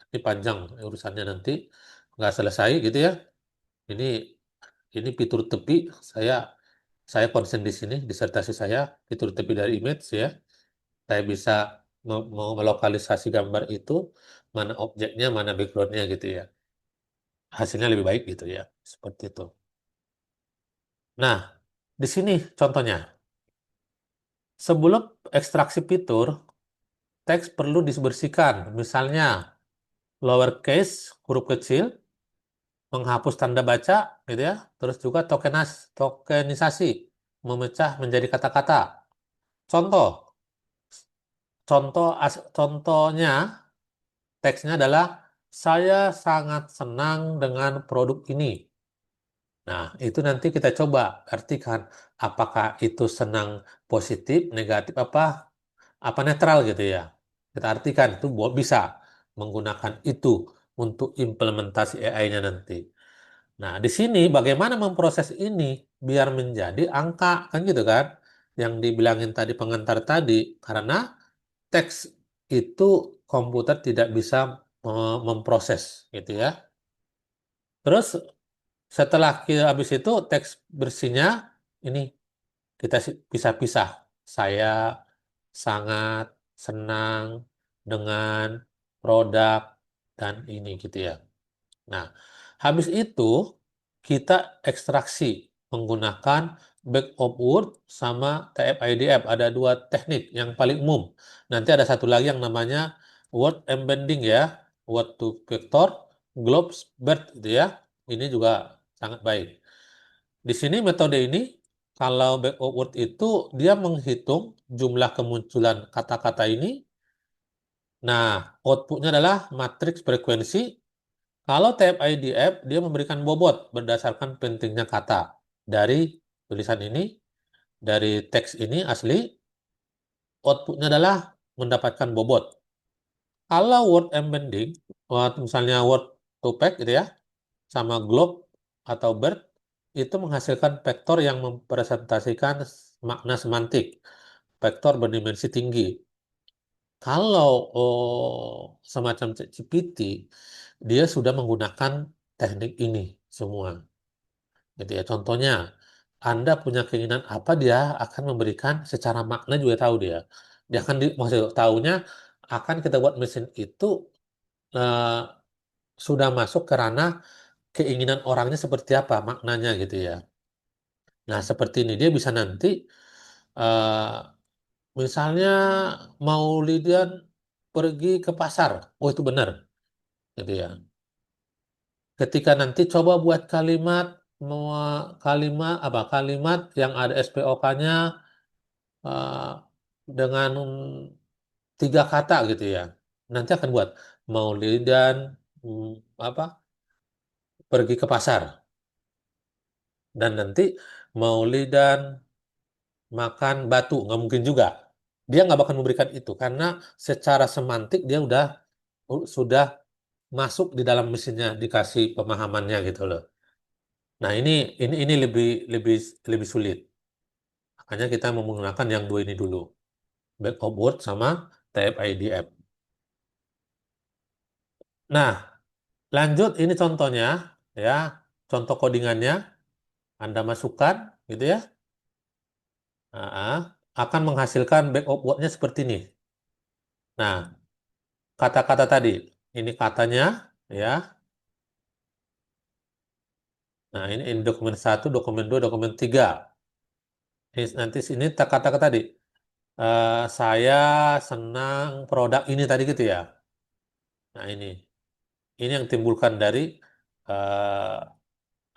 ini panjang urusannya nanti, nggak selesai gitu ya. Ini ini fitur tepi, saya saya konsen di sini, disertasi saya, fitur tepi dari image ya. Saya bisa mau melokalisasi gambar itu, mana objeknya, mana backgroundnya gitu ya. Hasilnya lebih baik gitu ya. Seperti itu. Nah, di sini contohnya. Sebelum ekstraksi fitur, teks perlu dibersihkan. Misalnya, lowercase, huruf kecil, menghapus tanda baca, gitu ya. Terus juga tokenisasi, memecah menjadi kata-kata. Contoh, contohnya teksnya adalah saya sangat senang dengan produk ini. Nah, itu nanti kita coba artikan apakah itu senang positif, negatif, apa netral gitu ya. Kita artikan itu bisa menggunakan itu untuk implementasi AI-nya nanti. Nah, di sini bagaimana memproses ini biar menjadi angka kan gitu kan? Yang dibilangin tadi pengantar tadi karena teks itu komputer tidak bisa memproses gitu ya. Terus setelah kita habis itu teks bersihnya ini kita bisa pisah. Saya sangat senang dengan produk dan ini gitu ya. Nah, habis itu kita ekstraksi. menggunakan back of word sama TF-IDF. Ada dua teknik yang paling umum. Nanti ada satu lagi yang namanya word embedding ya, word to vector, globes, bird gitu ya. Ini juga sangat baik. Di sini metode ini, kalau back of word itu dia menghitung jumlah kemunculan kata-kata ini. Nah, outputnya adalah matriks frekuensi. Kalau TF-IDF, dia memberikan bobot berdasarkan pentingnya kata. Dari tulisan ini, dari teks ini asli, outputnya adalah mendapatkan bobot. Kalau word embedding, misalnya word to pack gitu ya, sama globe atau bird, itu menghasilkan vektor yang mempresentasikan makna semantik. Vektor berdimensi tinggi. Kalau semacam ChatGPT, dia sudah menggunakan teknik ini semua. Gitu ya. Contohnya, Anda punya keinginan apa, dia akan memberikan secara makna juga tahu dia. Dia akan maksud tahunya akan kita buat mesin itu eh, sudah masuk ke ranah keinginan orangnya seperti apa maknanya gitu ya. Nah, seperti ini dia bisa nanti eh, misalnya mau Lidian pergi ke pasar. Oh, itu benar gitu ya. Ketika nanti coba buat kalimat kalimat apa kalimat yang ada SPOK-nya dengan tiga kata gitu ya. Nanti akan buat Maulidan mm, apa pergi ke pasar dan nanti Maulidan makan batu nggak mungkin juga. Dia nggak bakal memberikan itu karena secara semantik dia sudah masuk di dalam mesinnya dikasih pemahamannya gitu loh. Nah ini lebih lebih sulit. Makanya kita mau menggunakan yang dua ini dulu, back of word sama TF-IDF. Nah, lanjut ini contohnya ya, contoh codingannya Anda masukkan gitu ya. Nah, akan menghasilkan back of word-nya seperti ini. Nah, kata-kata tadi, ini katanya ya. Nah, ini dokumen satu, dokumen dua, dokumen tiga. Ini, nanti sini kata-kata tadi. Saya senang produk ini tadi gitu ya. Nah, ini yang timbulkan dari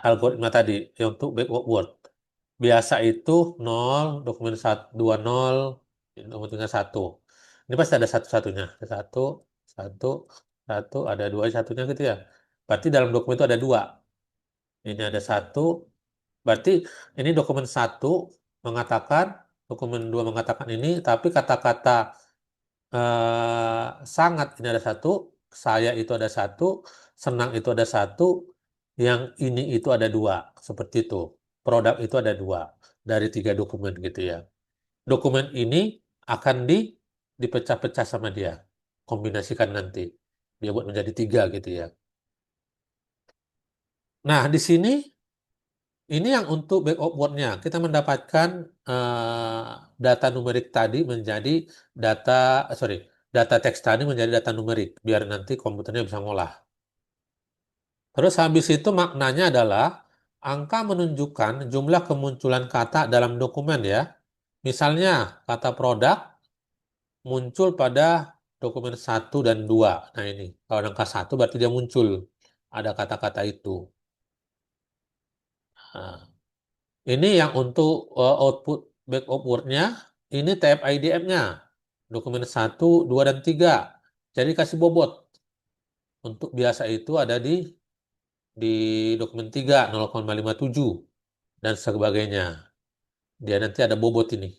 algoritma tadi yang untuk backward word. Biasa itu 0, dokumen 1, 2, 0, dokumen 3, 1. Ini pasti ada satu-satunya. Satu, satu, satu, ada dua satunya gitu ya. Berarti dalam dokumen itu ada dua. Ini ada satu, berarti ini dokumen satu mengatakan, dokumen dua mengatakan ini, tapi kata-kata sangat ini ada satu, saya itu ada satu, senang itu ada satu, yang ini itu ada dua, seperti itu. Produk itu ada dua dari tiga dokumen gitu ya. Dokumen ini akan dipecah-pecah sama dia, kombinasikan nanti, dia buat menjadi tiga gitu ya. Nah di sini ini yang untuk backup word-nya. Kita mendapatkan data numerik tadi menjadi data, sorry, data teks tadi menjadi data numerik, biar nanti komputernya bisa ngolah. Terus habis itu maknanya adalah angka menunjukkan jumlah kemunculan kata dalam dokumen ya. Misalnya kata produk muncul pada dokumen satu dan 2. Nah ini, kalau angka satu berarti dia muncul. Ada kata-kata itu. Nah, ini yang untuk output backup word-nya, ini TF-IDF-nya. Dokumen satu, 2, dan 3. Jadi kasih bobot. Untuk biasa itu ada di dokumen 3, 0,57, dan sebagainya. Dia nanti ada bobot ini.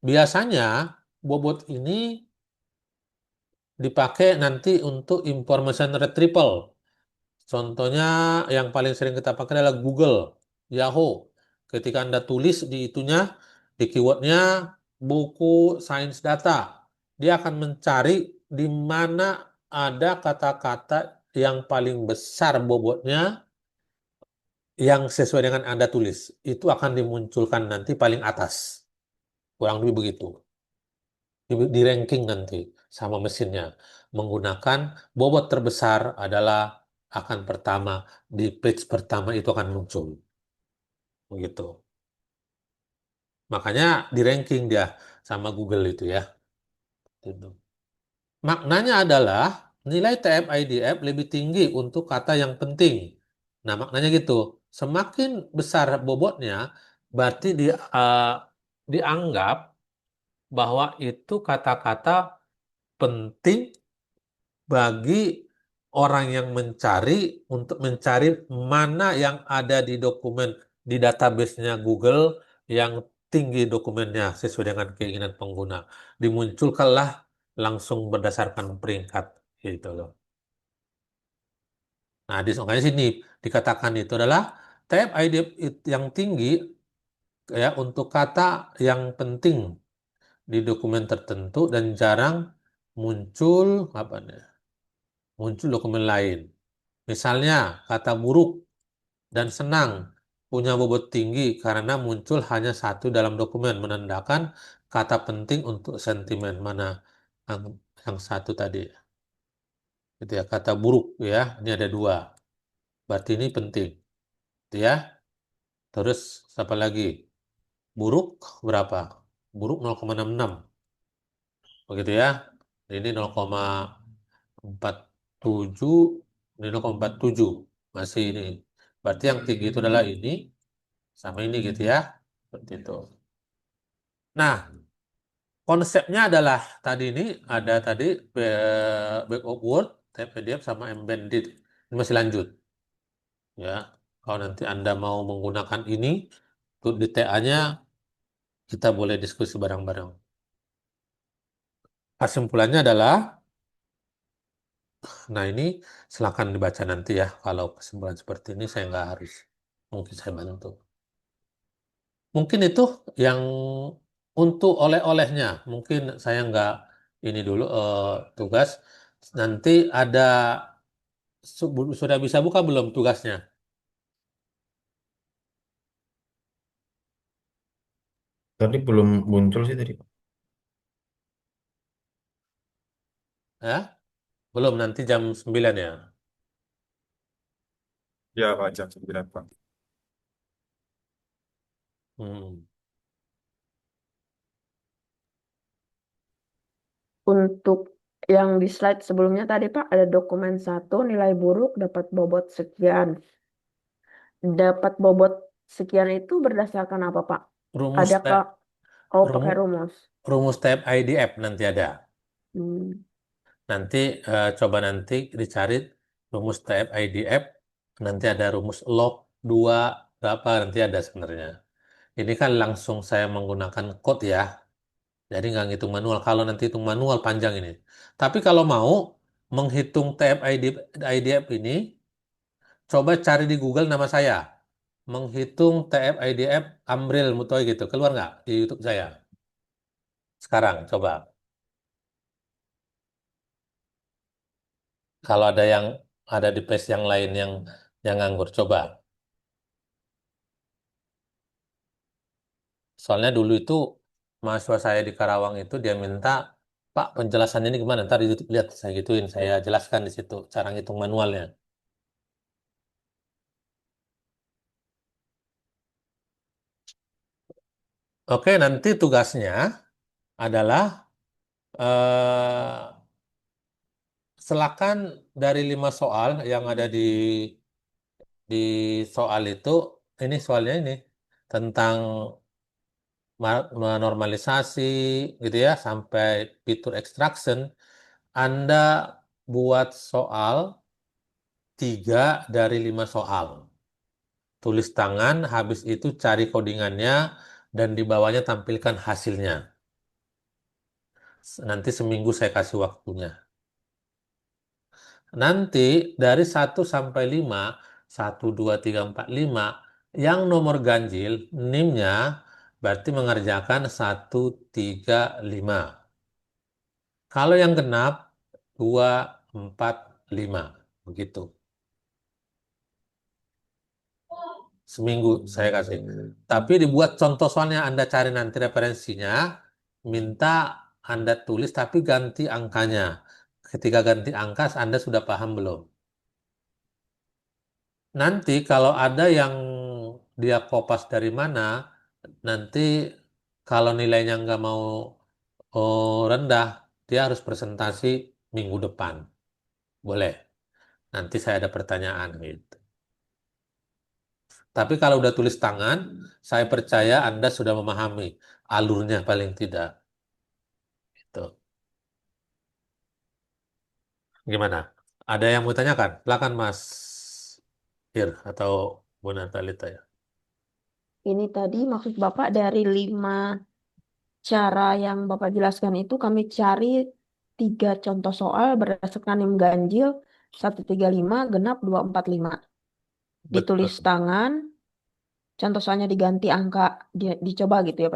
Biasanya bobot ini dipakai nanti untuk information retrieval. Contohnya yang paling sering kita pakai adalah Google, Yahoo. Ketika Anda tulis di itunya, di keywordnya buku sains data, dia akan mencari di mana ada kata-kata yang paling besar bobotnya yang sesuai dengan Anda tulis. Itu akan dimunculkan nanti paling atas. Kurang lebih begitu. Di ranking nanti sama mesinnya. Menggunakan bobot terbesar adalah akan pertama di page pertama itu akan muncul. begitu. Makanya di ranking dia sama Google itu ya. Gitu. Maknanya adalah nilai TF-IDF lebih tinggi untuk kata yang penting. Nah, maknanya gitu. Semakin besar bobotnya, berarti dianggap bahwa itu kata-kata penting bagi orang yang mencari untuk mencari mana yang ada di dokumen di database-nya Google yang tinggi dokumennya sesuai dengan keinginan pengguna. Dimunculkanlah langsung berdasarkan peringkat gitu loh. Nah, di makanya sini dikatakan itu adalah type ID yang tinggi ya untuk kata yang penting di dokumen tertentu dan jarang muncul apa nih? Muncul dokumen lain. Misalnya kata buruk dan senang punya bobot tinggi karena muncul hanya satu dalam dokumen menandakan kata penting untuk sentimen mana yang, yang satu tadi. Gitu ya, kata buruk ya, ini ada dua. Berarti ini penting. Gitu ya. Terus apa lagi? Buruk berapa? Buruk 0,66. Begitu ya. Ini 0,47, ini 0,47. Masih ini. Berarti yang tinggi itu adalah ini sama ini gitu ya. Seperti itu. Nah, konsepnya adalah tadi ini ada tadi back of word, type PDF sama embedded. Ini masih lanjut ya. Kalau nanti Anda mau menggunakan ini untuk di TA-nya kita boleh diskusi bareng-bareng. Kesimpulannya adalah, nah ini silakan dibaca nanti ya. Kalau kesimpulan seperti ini saya nggak harus, mungkin saya bantu. Mungkin itu yang untuk oleh-olehnya. Mungkin saya nggak ini dulu tugas. Nanti ada sudah bisa buka belum tugasnya? Tadi belum muncul sih tadi, Pak. Ya? Belum nanti jam 9 ya. Ya, Pak, jam 9, Pak. Hmm. Untuk yang di slide sebelumnya tadi Pak, ada dokumen satu nilai buruk dapat bobot sekian. Dapat bobot sekian itu berdasarkan apa Pak? Rumus Adakah, oh pakai rumus rumus. rumus tab IDF nanti ada. Hmm. Nanti coba nanti dicari rumus tab IDF. Nanti ada rumus log 2 berapa nanti ada sebenarnya. Ini kan langsung saya menggunakan code ya. Jadi nggak ngitung manual. Kalau nanti hitung manual panjang ini. Tapi kalau mau menghitung tab IDF ini, coba cari di Google nama saya. Menghitung TF IDF Amril Mutoy gitu. Keluar nggak di YouTube saya? Sekarang coba. Kalau ada yang ada di page yang lain yang nganggur, coba. Soalnya dulu itu mahasiswa saya di Karawang itu dia minta, Pak penjelasannya ini gimana? Ntar di YouTube lihat saya gituin, saya jelaskan di situ cara ngitung manualnya. Oke, nanti tugasnya adalah eh, silakan dari 5 soal yang ada di soal itu, ini soalnya ini tentang normalisasi gitu ya sampai fitur extraction. Anda buat soal 3 dari 5 soal. Tulis tangan, habis itu cari codingannya dan di bawahnya tampilkan hasilnya. Nanti seminggu saya kasih waktunya. Nanti dari 1 sampai 5, 1, 2, 3, 4, 5, yang nomor ganjil, NIM-nya berarti mengerjakan 1, 3, 5. Kalau yang genap, 2, 4, 5. Begitu. Seminggu saya kasih. Tapi dibuat contoh soalnya Anda cari nanti referensinya, minta Anda tulis tapi ganti angkanya. Ketika ganti angka, Anda sudah paham belum? Nanti kalau ada yang dia kopas dari mana, nanti kalau nilainya nggak mau rendah, dia harus presentasi minggu depan. Boleh. Nanti saya ada pertanyaan gitu. Tapi kalau udah tulis tangan, saya percaya Anda sudah memahami alurnya paling tidak. Gitu. Gimana? Ada yang mau tanyakan? Silakan Mas Ir atau Bu Natalita ya. Ini tadi maksud Bapak dari 5 cara yang Bapak jelaskan itu kami cari 3 contoh soal berdasarkan yang ganjil 135, genap 245. Ditulis Betul. tangan, contoh soalnya diganti angka, dicoba gitu ya Pak ya.